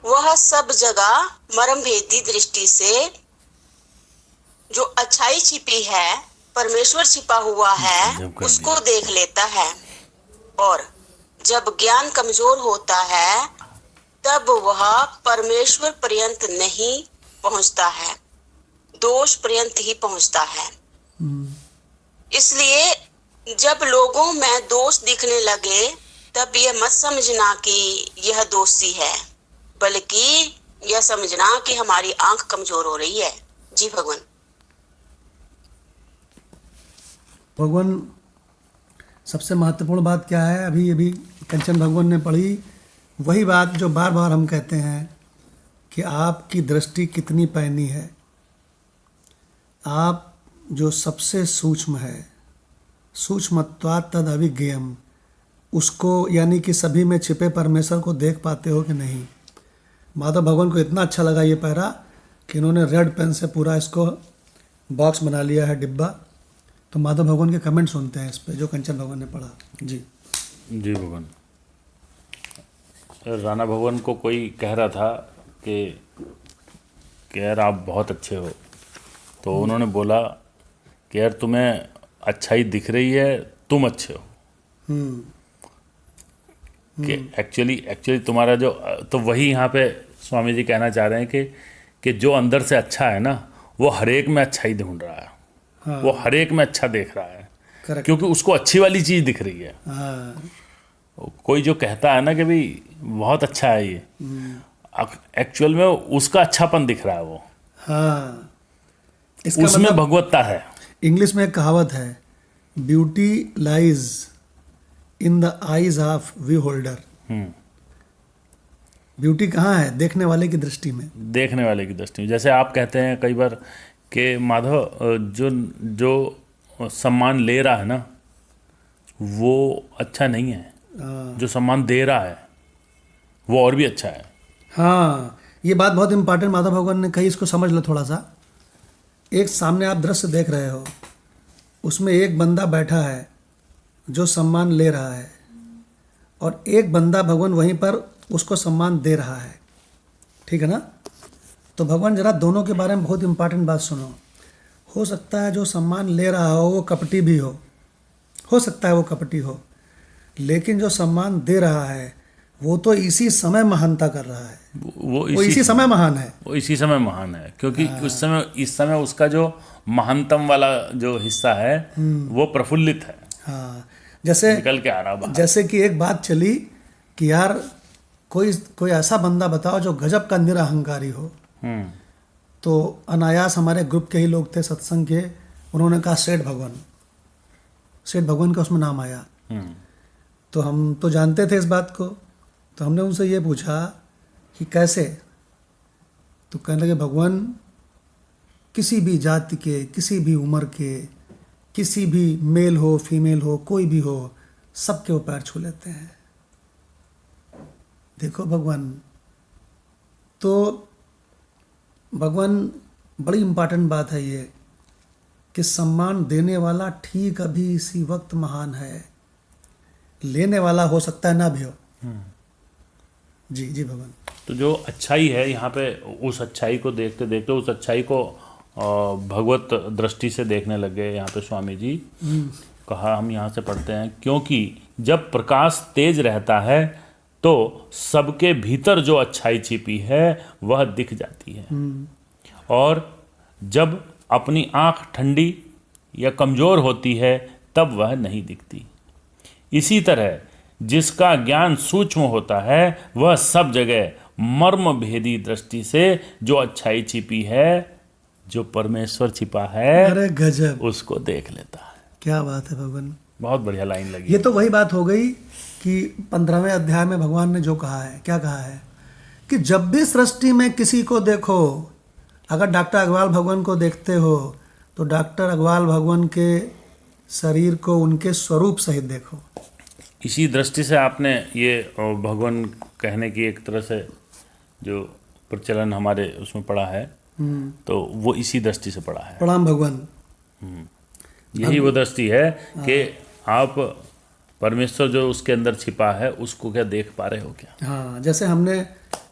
वह सब जगह मर्म भेदी दृष्टि से जो अच्छाई छिपी है, परमेश्वर छिपा हुआ है, उसको देख लेता है। और जब ज्ञान कमजोर होता है तब वह परमेश्वर पर्यंत नहीं पहुंचता है, दोष पर्यंत ही पहुंचता है। इसलिए जब लोगों में दोष दिखने लगे तब यह मत समझना कि यह दोषी है, बल्कि यह समझना कि हमारी आंख कमजोर हो रही है। जी भगवान। भगवान सबसे महत्वपूर्ण बात क्या है, अभी कंचन भगवान ने पढ़ी वही बात जो बार बार हम कहते हैं कि आपकी दृष्टि कितनी पैनी है। आप जो सबसे सूक्ष्म है, सूक्ष्मत्वात् तद अविज्ञेयम्, उसको यानी कि सभी में छिपे परमेश्वर को देख पाते हो कि नहीं। माधव भगवान को इतना अच्छा लगा ये पैरा कि इन्होंने रेड पेन से पूरा इसको बॉक्स बना लिया है, डिब्बा। तो माधव भगवान के कमेंट सुनते हैं इस पे, जो कंचन भगवान ने पढ़ा। जी जी भगवान। राणा भगवान को कोई कह रहा था कि यार आप बहुत अच्छे हो, तो उन्होंने बोला कि यार तुम्हें अच्छाई दिख रही है, तुम अच्छे हो। कि एक्चुअली तुम्हारा जो, तो वही यहाँ पे स्वामी जी कहना चाह रहे हैं कि जो अंदर से अच्छा है ना, वो हरेक में अच्छाई ढूंढ रहा है। हाँ। वो हरेक में अच्छा देख रहा है, करेक्ट। क्योंकि उसको अच्छी वाली चीज़ दिख रही है। हाँ। कोई जो कहता है ना कि भाई बहुत अच्छा है ये, एक्चुअल में उसका अच्छापन दिख रहा है वो। हाँ, उसमें भगवत्ता है। इंग्लिश में एक कहावत है, beauty lies in the eyes of view holder. Beauty कहाँ है? देखने वाले की दृष्टि में। देखने वाले की दृष्टि में। जैसे आप कहते हैं कई बार कि माधव जो सम्मान ले रहा है ना, वो अच्छा नहीं है, जो सम्मान दे रहा है वो और भी अच्छा है। हाँ, ये बात बहुत इंपॉर्टेंट माधव भगवान ने कही, इसको समझ लो थोड़ा सा। एक सामने आप दृश्य देख रहे हो, उसमें एक बंदा बैठा है जो सम्मान ले रहा है, और एक बंदा भगवान वहीं पर उसको सम्मान दे रहा है। ठीक है ना? तो भगवान जरा दोनों के बारे में बहुत इंपॉर्टेंट बात सुनो। हो सकता है जो सम्मान ले रहा हो वो कपटी भी हो सकता है वो कपटी हो, लेकिन जो सम्मान दे रहा है वो तो इसी समय महानता कर रहा है। वो इसी समय महान है। वो इसी समय महान है, क्योंकि इस समय उसका जो महानतम वाला जो हिस्सा है वो प्रफुल्लित है। हाँ, जैसे निकल के आ रहा बाहर। जैसे कि एक बात चली कि यार कोई ऐसा बंदा बताओ जो गजब का निरअहंकारी हो। तो अनायास हमारे ग्रुप के ही लोग थे सत्संग के, उन्होंने कहा सेठ भगवान का उसमें नाम आया। तो हम तो जानते थे इस बात को, तो हमने उनसे ये पूछा कि कैसे। तो कहने लगे भगवान किसी भी जाति के, किसी भी उम्र के, किसी भी मेल हो फीमेल हो, कोई भी हो, सबके वो पैर छू लेते हैं। देखो भगवान, तो भगवान बड़ी इम्पॉर्टेंट बात है ये कि सम्मान देने वाला ठीक अभी इसी वक्त महान है, लेने वाला हो सकता है ना भी हो। जी जी भगवान। तो जो अच्छाई है यहाँ पे, उस अच्छाई को देखते देखते उस अच्छाई को भगवत दृष्टि से देखने लग गए यहाँ पे स्वामी जी। कहा, हम यहाँ से पढ़ते हैं, क्योंकि जब प्रकाश तेज रहता है तो सबके भीतर जो अच्छाई छिपी है वह दिख जाती है, और जब अपनी आँख ठंडी या कमज़ोर होती है तब वह नहीं दिखती। इसी तरह जिसका ज्ञान सूक्ष्म होता है वह सब जगह मर्म भेदी दृष्टि से जो अच्छाई छिपी है, जो परमेश्वर छिपा है, अरे गजब, उसको देख लेता है। क्या बात है भगवान, बहुत बढ़िया लाइन लगी। ये तो वही बात हो गई कि 15वें अध्याय में भगवान ने जो कहा है, क्या कहा है कि जब भी सृष्टि में किसी को देखो, अगर डॉक्टर अग्रवाल भगवान को देखते हो तो डॉक्टर अग्रवाल भगवान के शरीर को उनके स्वरूप सहित देखो। इसी दृष्टि से आपने ये भगवान कहने की एक तरह से जो प्रचलन हमारे उसमें पड़ा है, तो वो इसी दृष्टि से पड़ा है। प्रणाम भगवान। यही वो दृष्टि है कि आप परमेश्वर जो उसके अंदर छिपा है उसको क्या देख पा रहे हो क्या। हाँ, जैसे हमने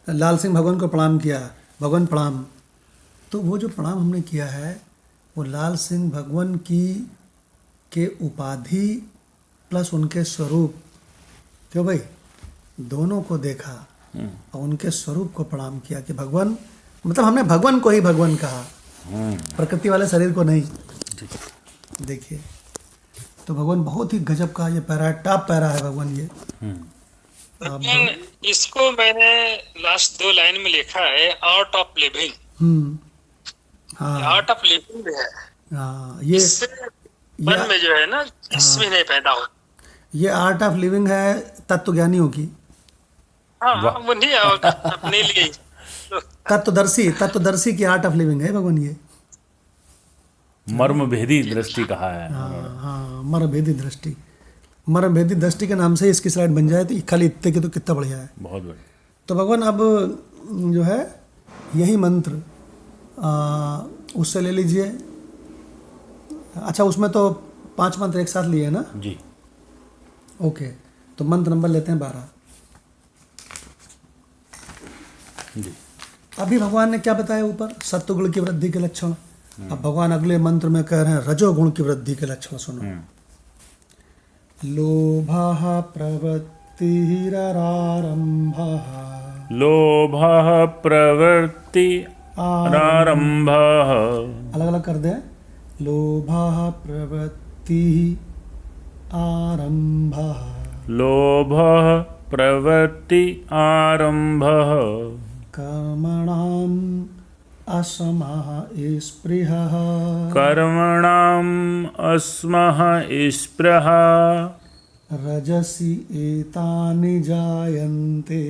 लाल सिंह भगवान को प्रणाम किया, भगवान प्रणाम, तो वो जो प्रणाम हमने किया है वो लाल सिंह भगवान की के उपाधि प्लस उनके स्वरूप, क्यों भाई, दोनों को देखा और उनके स्वरूप को प्रणाम किया कि भगवान, मतलब हमने भगवान को ही भगवान कहा, प्रकृति वाले शरीर को नहीं। देखिए, तो भगवान बहुत ही गजब का ये पैरा है, टॉप पैरा है भगवान ये। इसको मैंने लास्ट 2 लाइन में लिखा है, आर्ट ऑफ लिविंग। हाँ आर्ट ऑफ लिविंग है। हाँ, ये मन में जो है ना, इसमें नहीं पैदा हो। ये आर्ट ऑफ लिविंग है तत्वज्ञानियों की। हाँ, वो नहीं अपने लिए तत्वदर्शी की आर्ट ऑफ लिविंग है भगवान ये। मर्म भेदी दृष्टि कहा है। हाँ, मर्मभेदी दृष्टि, मर्मभेदी दृष्टि के नाम से इसकी स्लाइड बन जाए तो खाली इतने की तो कितना बढ़िया है। बहुत बढ़िया। तो भगवान अब जो है यही मंत्र उससे ले लीजिए। अच्छा, उसमें तो 5 मंत्र एक साथ लिए ना जी। ओके, तो मंत्र नंबर लेते हैं 12 जी। अभी भगवान ने क्या बताया ऊपर, सत्वगुण की वृद्धि के लक्षण। अब भगवान अगले मंत्र में कह रहे हैं रजोगुण की वृद्धि के लक्षण सुनो। लोभः प्रवृत्तिरारम्भः, लोभः प्रवृत्तिरारम्भः, अलग अलग कर दे। लोभः प्रवृत्तिः आरम्भः, लोभः प्रवृत्ति आरम्भः, कर्मणाम् असमः स्पृहः, कर्मणाम् अस्मः स्पृहा, रजसि एतानि जायन्ते,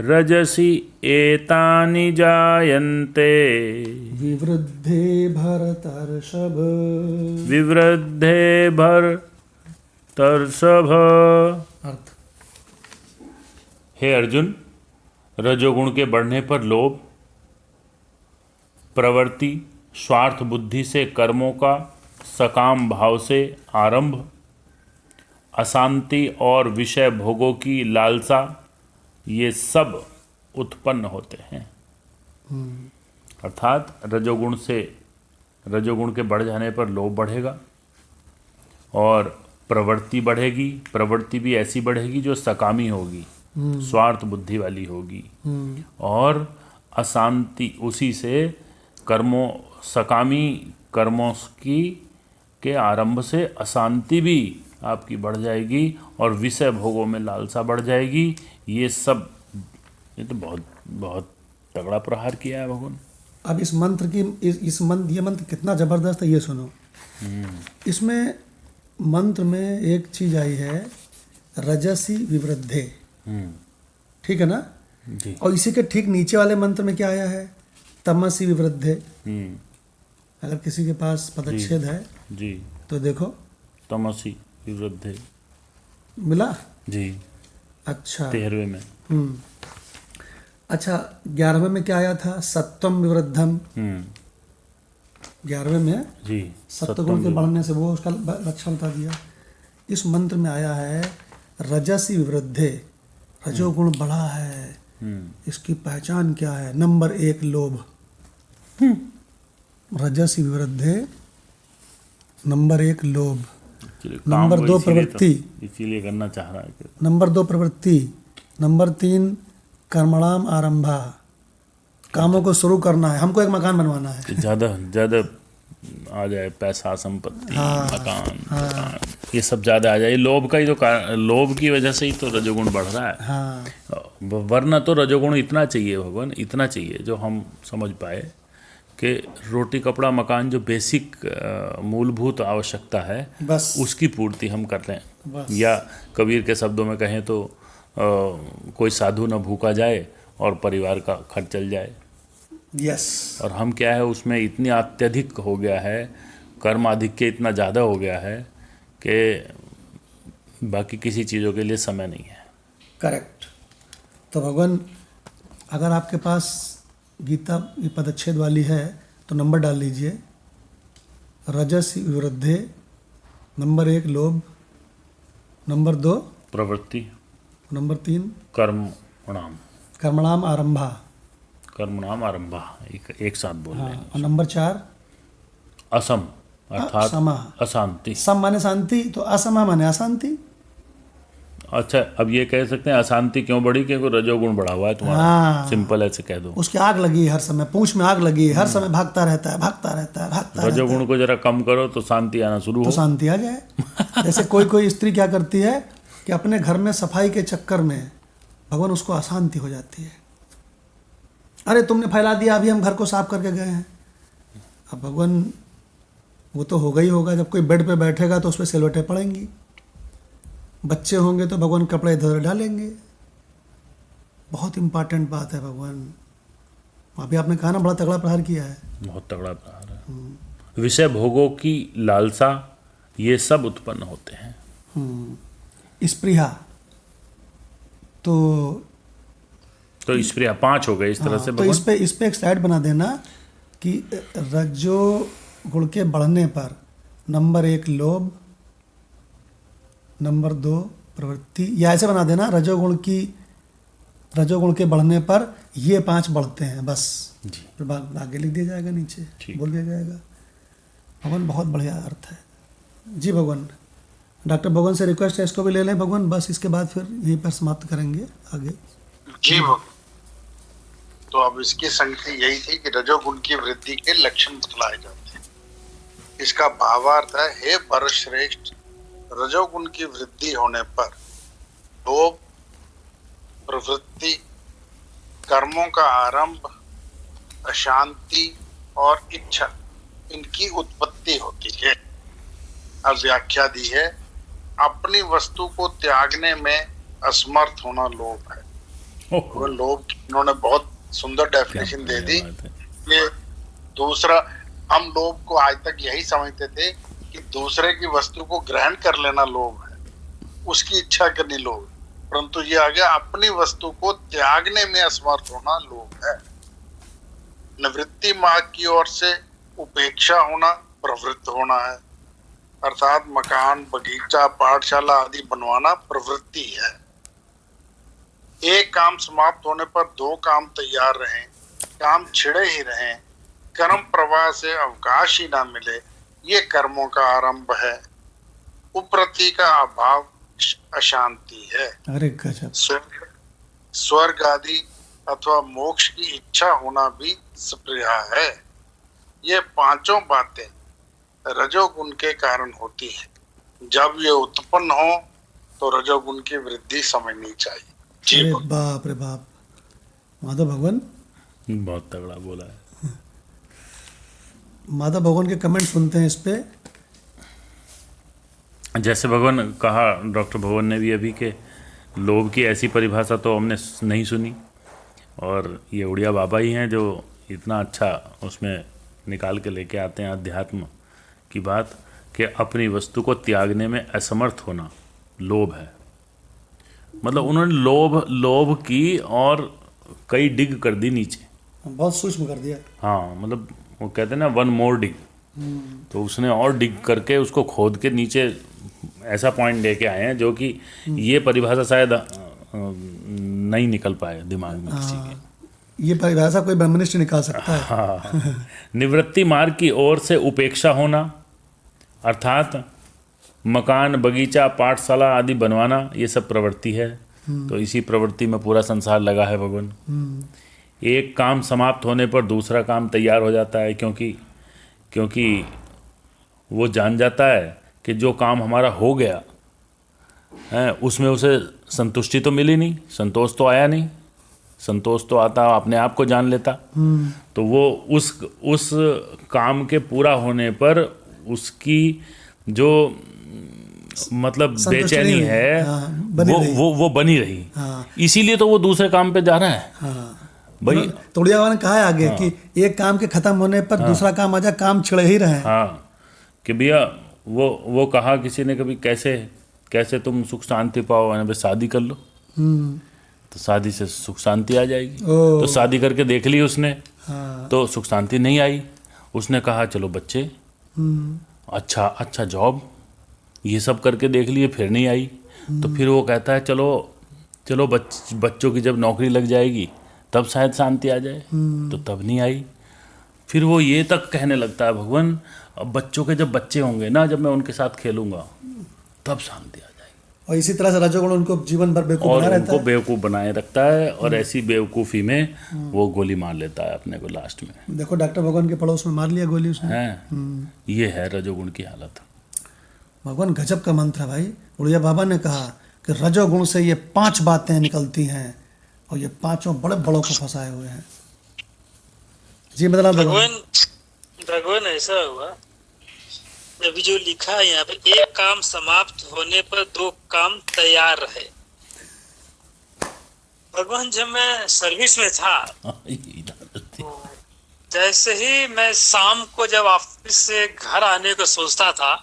रजसि एतानि जायन्ते, विवृद्धे भरतर्षभ, विवृद्धे भरतर्षभ। अर्थ, हे अर्जुन, रजोगुण के बढ़ने पर लोभ, प्रवृत्ति, स्वार्थ बुद्धि से कर्मों का सकाम भाव से आरंभ, अशांति और विषय भोगों की लालसा, ये सब उत्पन्न होते हैं। अर्थात रजोगुण के बढ़ जाने पर लोभ बढ़ेगा और प्रवृत्ति बढ़ेगी। प्रवृत्ति भी ऐसी बढ़ेगी जो सकामी होगी, स्वार्थ बुद्धि वाली होगी, और अशांति, उसी से सकामी कर्मों के आरंभ से अशांति भी आपकी बढ़ जाएगी और विषय भोगों में लालसा बढ़ जाएगी। ये सब ये तो बहुत बहुत तगड़ा प्रहार किया है भगवान। अब इस मंत्र की इस मंत्र ये मंत्र कितना जबरदस्त है ये सुनो। इसमें मंत्र में एक चीज आई है, रजसी विवृद्धे, ठीक है ना? जी और इसी के ठीक नीचे वाले मंत्र में क्या आया है, तमसी विवृद्धे। अगर किसी के पास पदच्छेद है जी तो देखो, तमसी विवृद्धे मिला? जी अच्छा 13वें में। अच्छा 11वें में क्या आया था, सत्वम विवृद्धम। 11वें में जी सत्वगुण के बढ़ने से वो उसका लक्षण बता दिया। इस मंत्र में आया है रजसी विवृद्धे, रजोगुण बढ़ा है। इसकी पहचान क्या है, नंबर 1 लोभ। रजसी विवृद्धे, नंबर 1 लोभ, नंबर 2 प्रवृत्ति, इसीलिए करना चाह रहा है कि नंबर 2 प्रवृत्ति, नंबर 3 कर्मणाम आरंभा, कामों को शुरू करना है, हमको एक मकान बनवाना है। ज्यादा ज्यादा आ जाए, पैसा, संपत्ति, मकान, ये सब ज्यादा आ जाए। लोभ का ही तो लोभ की वजह से ही तो रजोगुण बढ़ रहा है। हाँ वरना तो रजोगुण इतना चाहिए भगवान, इतना चाहिए जो हम समझ पाए कि रोटी कपड़ा मकान जो बेसिक मूलभूत आवश्यकता है बस उसकी पूर्ति हम कर लें। बस। या कबीर के शब्दों में कहें तो कोई साधु न भूखा जाए और परिवार का खर्च चल जाए। यस। और हम क्या है उसमें इतनी अत्यधिक हो गया है, कर्म आधिक्य इतना ज़्यादा हो गया है कि बाकी किसी चीज़ों के लिए समय नहीं है। करेक्ट। तो भगवान अगर आपके पास गीता ये पदच्छेद वाली है तो नंबर डाल लीजिए, रजस विवृद्धे, नंबर 1 लोभ, नंबर 2 प्रवृत्ति, नंबर 3 कर्मणाम, कर्मणाम आरंभा, कर्मणाम आरंभा, एक साथ बोल रहे हैं। और नंबर 4 असम अर्थात असमा। अशांति। सम माने शांति, तो असमा माने अशांति। अच्छा, अब ये कह सकते हैं अशांति क्यों बढ़ी, क्योंकि रजोगुण बढ़ा हुआ है तुम्हारा। हाँ। सिंपल ऐसे कह दो। उसकी आग लगी है हर समय, पूंछ में आग लगी है, हर समय भागता रहता है, भागता रहता है, भागता रहता है, रजोगुण को जरा कम करो तो शांति आना शुरू तो हो। शांति आ जाए। जैसे कोई स्त्री क्या करती है कि अपने घर में सफाई के चक्कर में भगवान उसको अशांति हो जाती है। अरे तुमने फैला दिया, अभी हम घर को साफ करके गए हैं। अब भगवान वो तो होगा ही होगा, जब कोई बेड पे बैठेगा तो उस पर सिलवटें पड़ेंगी, बच्चे होंगे तो भगवान कपड़े इधर डालेंगे। बहुत इंपॉर्टेंट बात है भगवान। अभी आपने कहा ना बड़ा तगड़ा प्रहार किया है। बहुत तगड़ा प्रहार है। विषय भोगों की लालसा ये सब उत्पन्न होते हैं। स्पृहा तो स्प्रिया 5 हो गए इस तरह से तो भगवान। इस पे एक स्लाइड बना देना कि रजो गुण के बढ़ने पर नंबर 1 लोभ, नंबर 2 प्रवृत्ति, या ऐसे बना देना रजोगुण के बढ़ने पर ये 5 बढ़ते हैं बस। जी। फिर आगे लिख दिया जाएगा, नीचे ठीक। बोल दिया जाएगा। भगवान बहुत बढ़िया अर्थ है जी। भगवान डॉक्टर भगवान से रिक्वेस्ट है इसको भी ले लें भगवान, बस इसके बाद फिर यहीं पर समाप्त करेंगे आगे। जी भगवान। तो अब इसकी संगति यही थी कि रजोगुण की वृद्धि के लक्षण बतलाए जाते हैं। इसका भावार्थ है, हे भरतश्रेष्ठ, रजोगुण की वृद्धि होने पर लोभ, प्रवृत्ति, कर्मों का आरंभ, अशांति और इच्छा, इनकी उत्पत्ति होती है। अब व्याख्या दी है, अपनी वस्तु को त्यागने में असमर्थ होना लोभ है। वो लोभ उन्होंने बहुत सुंदर डेफिनेशन दे दी। ये दूसरा, हम लोभ को आज तक यही समझते थे कि दूसरे की वस्तु को ग्रहण कर लेना लोभ है, उसकी इच्छा करनी लोभ, परंतु ये आ गया अपनी वस्तु को त्यागने में असमर्थ होना लोभ है। निवृत्ति मार्ग की ओर से उपेक्षा होना प्रवृत्त होना है, अर्थात मकान, बगीचा, पाठशाला आदि बनवाना प्रवृत्ति है। एक काम समाप्त होने पर 2 काम तैयार रहें, काम छिड़े ही रहें, कर्म प्रवाह से अवकाश ही ना मिले, ये कर्मों का आरंभ है। उपरति का अभाव अशांति है। अरे गजब। स्वर्ग आदि अथवा मोक्ष की इच्छा होना भी स्पृहा है। ये 5 बातें रजोगुण के कारण होती है। जब ये उत्पन्न हो तो रजोगुण की वृद्धि समझनी चाहिए। अरे बाप रे बाप, माधव भगवान, बहुत तगड़ा बोला है। माधव भगवान के कमेंट सुनते हैं इस पे। जैसे भगवान कहा, डॉक्टर भगवान ने भी अभी के लोभ की ऐसी परिभाषा तो हमने नहीं सुनी, और ये उड़िया बाबा ही हैं जो इतना अच्छा उसमें निकाल के लेके आते हैं अध्यात्म की बात, कि अपनी वस्तु को त्यागने में असमर्थ होना लोभ है। मतलब उन्होंने लोभ की और कई डिग कर दी नीचे। बहुत सूक्ष्म कर दिया। हाँ, मतलब वो कहते हैं ना, वन मोर डिग, तो उसने और डिग करके उसको खोद के नीचे ऐसा पॉइंट लेके आए हैं जो कि ये परिभाषा शायद नहीं निकल पाए दिमाग में किसी के। ये परिभाषा कोई ब्रह्मनिष्ठ निकाल सकता है। हाँ, निवृत्ति मार्ग की ओर से उपेक्षा होना, अर्थात मकान, बगीचा, पाठशाला आदि बनवाना, ये सब प्रवृत्ति है। तो इसी प्रवृत्ति में पूरा संसार लगा है भगवान। एक काम समाप्त होने पर दूसरा काम तैयार हो जाता है, क्योंकि वो जान जाता है कि जो काम हमारा हो गया है उसमें उसे संतुष्टि तो मिली नहीं, संतोष तो आया नहीं। संतोष तो आता अपने आप को जान लेता। तो वो उस काम के पूरा होने पर उसकी जो मतलब बेचैनी है, वो बनी रही। इसीलिए तो वो दूसरे काम पे जा रहा है। भाई तो उड़िया बाबा ने कहा है आगे कि एक काम के खत्म होने पर दूसरा काम आजा, काम छिड़े ही रहे। हाँ, कि भैया वो कहा किसी ने कभी, कैसे तुम सुख शांति पाओ, भाई शादी कर लो, तो शादी से सुख शांति आ जाएगी। तो शादी करके देख ली उसने, तो सुख शांति नहीं आई। उसने कहा चलो बच्चे, अच्छा जॉब, ये सब करके देख लिए, फिर नहीं आई। तो फिर वो कहता है चलो बच्चों की जब नौकरी लग जाएगी तब शायद शांति आ जाए, तो तब नहीं आई। फिर वो ये तक कहने लगता है भगवान, अब बच्चों के जब बच्चे होंगे ना, जब मैं उनके साथ खेलूंगा तब शांति आ जाएगी। और इसी तरह से रजोगुण उनको जीवन भर बेवकूफ और बना रहता उनको है। बेवकूफ़ बनाए रखता है, और ऐसी बेवकूफ़ी में वो गोली मार लेता है अपने को लास्ट में। देखो डॉक्टर भगवान के पड़ोस में मार लिया गोली उसने। है, ये है रजोगुण की हालत। भगवान गजब का मंत्र है भाई। उड़िया बाबा ने कहा कि रजोगुण से ये 5 बातें निकलती हैं, और ये 5 बड़े बड़ों को फंसाए हुए हैं। जी मतलब भगवान ऐसा हुआ, अभी जो लिखा है यहाँ पे, एक काम समाप्त होने पर 2 काम तैयार रहे। भगवान जब मैं सर्विस में था, जैसे ही मैं शाम को जब ऑफिस से घर आने को सोचता था,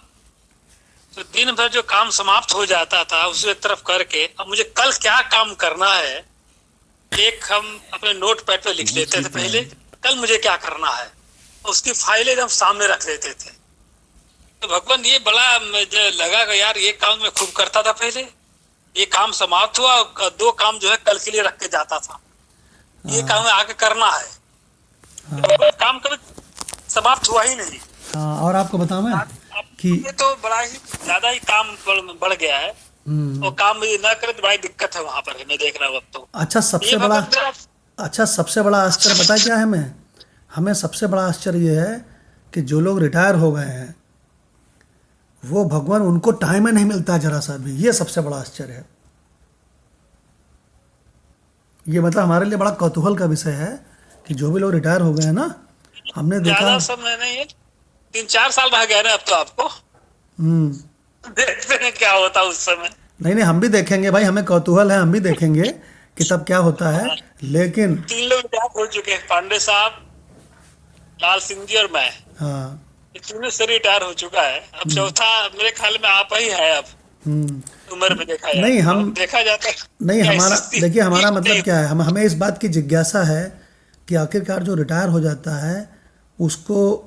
तो दिन भर जो काम समाप्त हो जाता था उसे एक तरफ करके, अब मुझे कल क्या काम करना है, एक हम अपने नोट पैड पे लिख लेते थे पहले, कल मुझे क्या करना है, उसकी फाइलें हम सामने रख लेते थे। तो भगवान ये बड़ा मुझे लगा कि यार ये काम मैं खूब करता था पहले, ये काम समाप्त हुआ, 2 काम जो है कल के लिए रख के जाता था, ये काम में आगे करना है। भगवान काम कभी समाप्त हुआ ही नहीं। हाँ, और आपको बताऊं मैं कि ये तो बड़ा ही ज्यादा ही काम बढ़ गया है, और काम भी ना करे तो बड़ी दिक्कत है वहां पर, मैं देख रहा हूँ अब तो। अच्छा सबसे बड़ा आश्चर्य पता क्या है हमें सबसे बड़ा आश्चर्य ये है कि जो लोग रिटायर हो गए हैं वो भगवान उनको टाइम ही नहीं मिलता जरा सा भी। ये सबसे बड़ा आश्चर्य है। ये मतलब हमारे लिए बड़ा कौतूहल का विषय है कि जो भी लोग रिटायर हो गए हैं ना, हमने देखा ज्यादा समय नहीं है, 3-4 साल रह गए ना अब तो आपको। देखते हैं क्या होता उस समय। नहीं हम भी देखेंगे भाई, हमें कौतूहल है, हम भी देखेंगे कि तब क्या होता है। लेकिन 3 लोग रिटायर हो चुके हैं, पांडे साहब, लाल सिंह जी और मैं। हाँ, तीनों से रिटायर हो चुका है। अब चौथा मेरे ख्याल में आप ही है अब उम्र में देखा जाए। नहीं हम देखा जाता है नहीं हमारा देखिए हमारा मतलब क्या है, हमें इस बात की जिज्ञासा है कि आखिरकार जो रिटायर हो जाता है उसको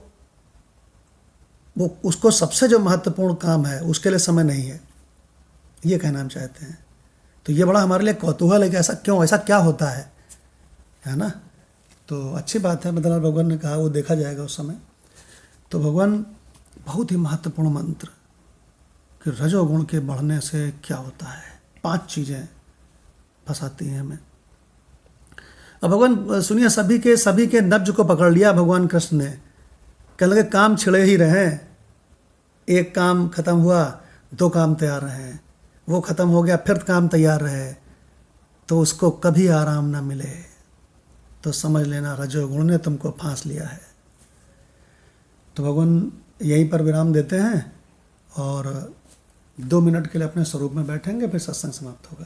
सबसे जो महत्वपूर्ण काम है उसके लिए समय नहीं है, ये कहना हम चाहते हैं। तो ये बड़ा हमारे लिए कौतूहल है कि ऐसा क्यों, ऐसा क्या होता है ना। तो अच्छी बात है, मतलब भगवान ने कहा वो देखा जाएगा उस समय। तो भगवान बहुत ही महत्वपूर्ण मंत्र कि रजोगुण के बढ़ने से क्या होता है, 5 चीज़ें फंसाती हैं हमें। अब भगवान सुनिए, सभी के नब्ज को पकड़ लिया भगवान कृष्ण ने। कहने लगे काम छिड़े ही रहे, एक काम खत्म हुआ 2 काम तैयार रहे, वो खत्म हो गया फिर काम तैयार रहे, तो उसको कभी आराम ना मिले। तो समझ लेना रजोगुण ने तुमको फांस लिया है। तो भगवान यहीं पर विराम देते हैं और 2 मिनट के लिए अपने स्वरूप में बैठेंगे, फिर सत्संग समाप्त होगा।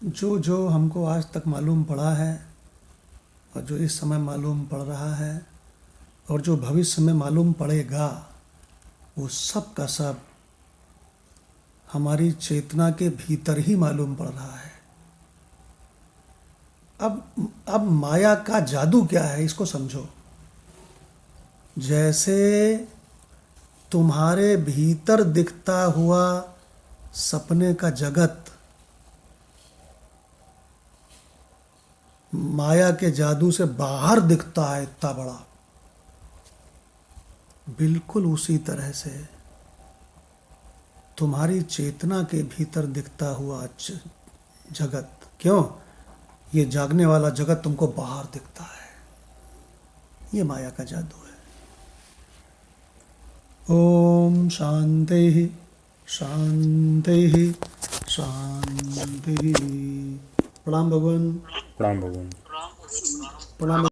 जो जो हमको आज तक मालूम पड़ा है और जो इस समय मालूम पड़ रहा है और जो भविष्य में मालूम पड़ेगा, वो सब का सब हमारी चेतना के भीतर ही मालूम पड़ रहा है। अब माया का जादू क्या है, इसको समझो। जैसे तुम्हारे भीतर दिखता हुआ सपने का जगत माया के जादू से बाहर दिखता है इतना बड़ा, बिल्कुल उसी तरह से तुम्हारी चेतना के भीतर दिखता हुआ जगत, क्यों, ये जागने वाला जगत तुमको बाहर दिखता है। ये माया का जादू है। ओम शांति शांति शांति। प्रणाम भगवान। प्रणाम भगवान। प्रणाम।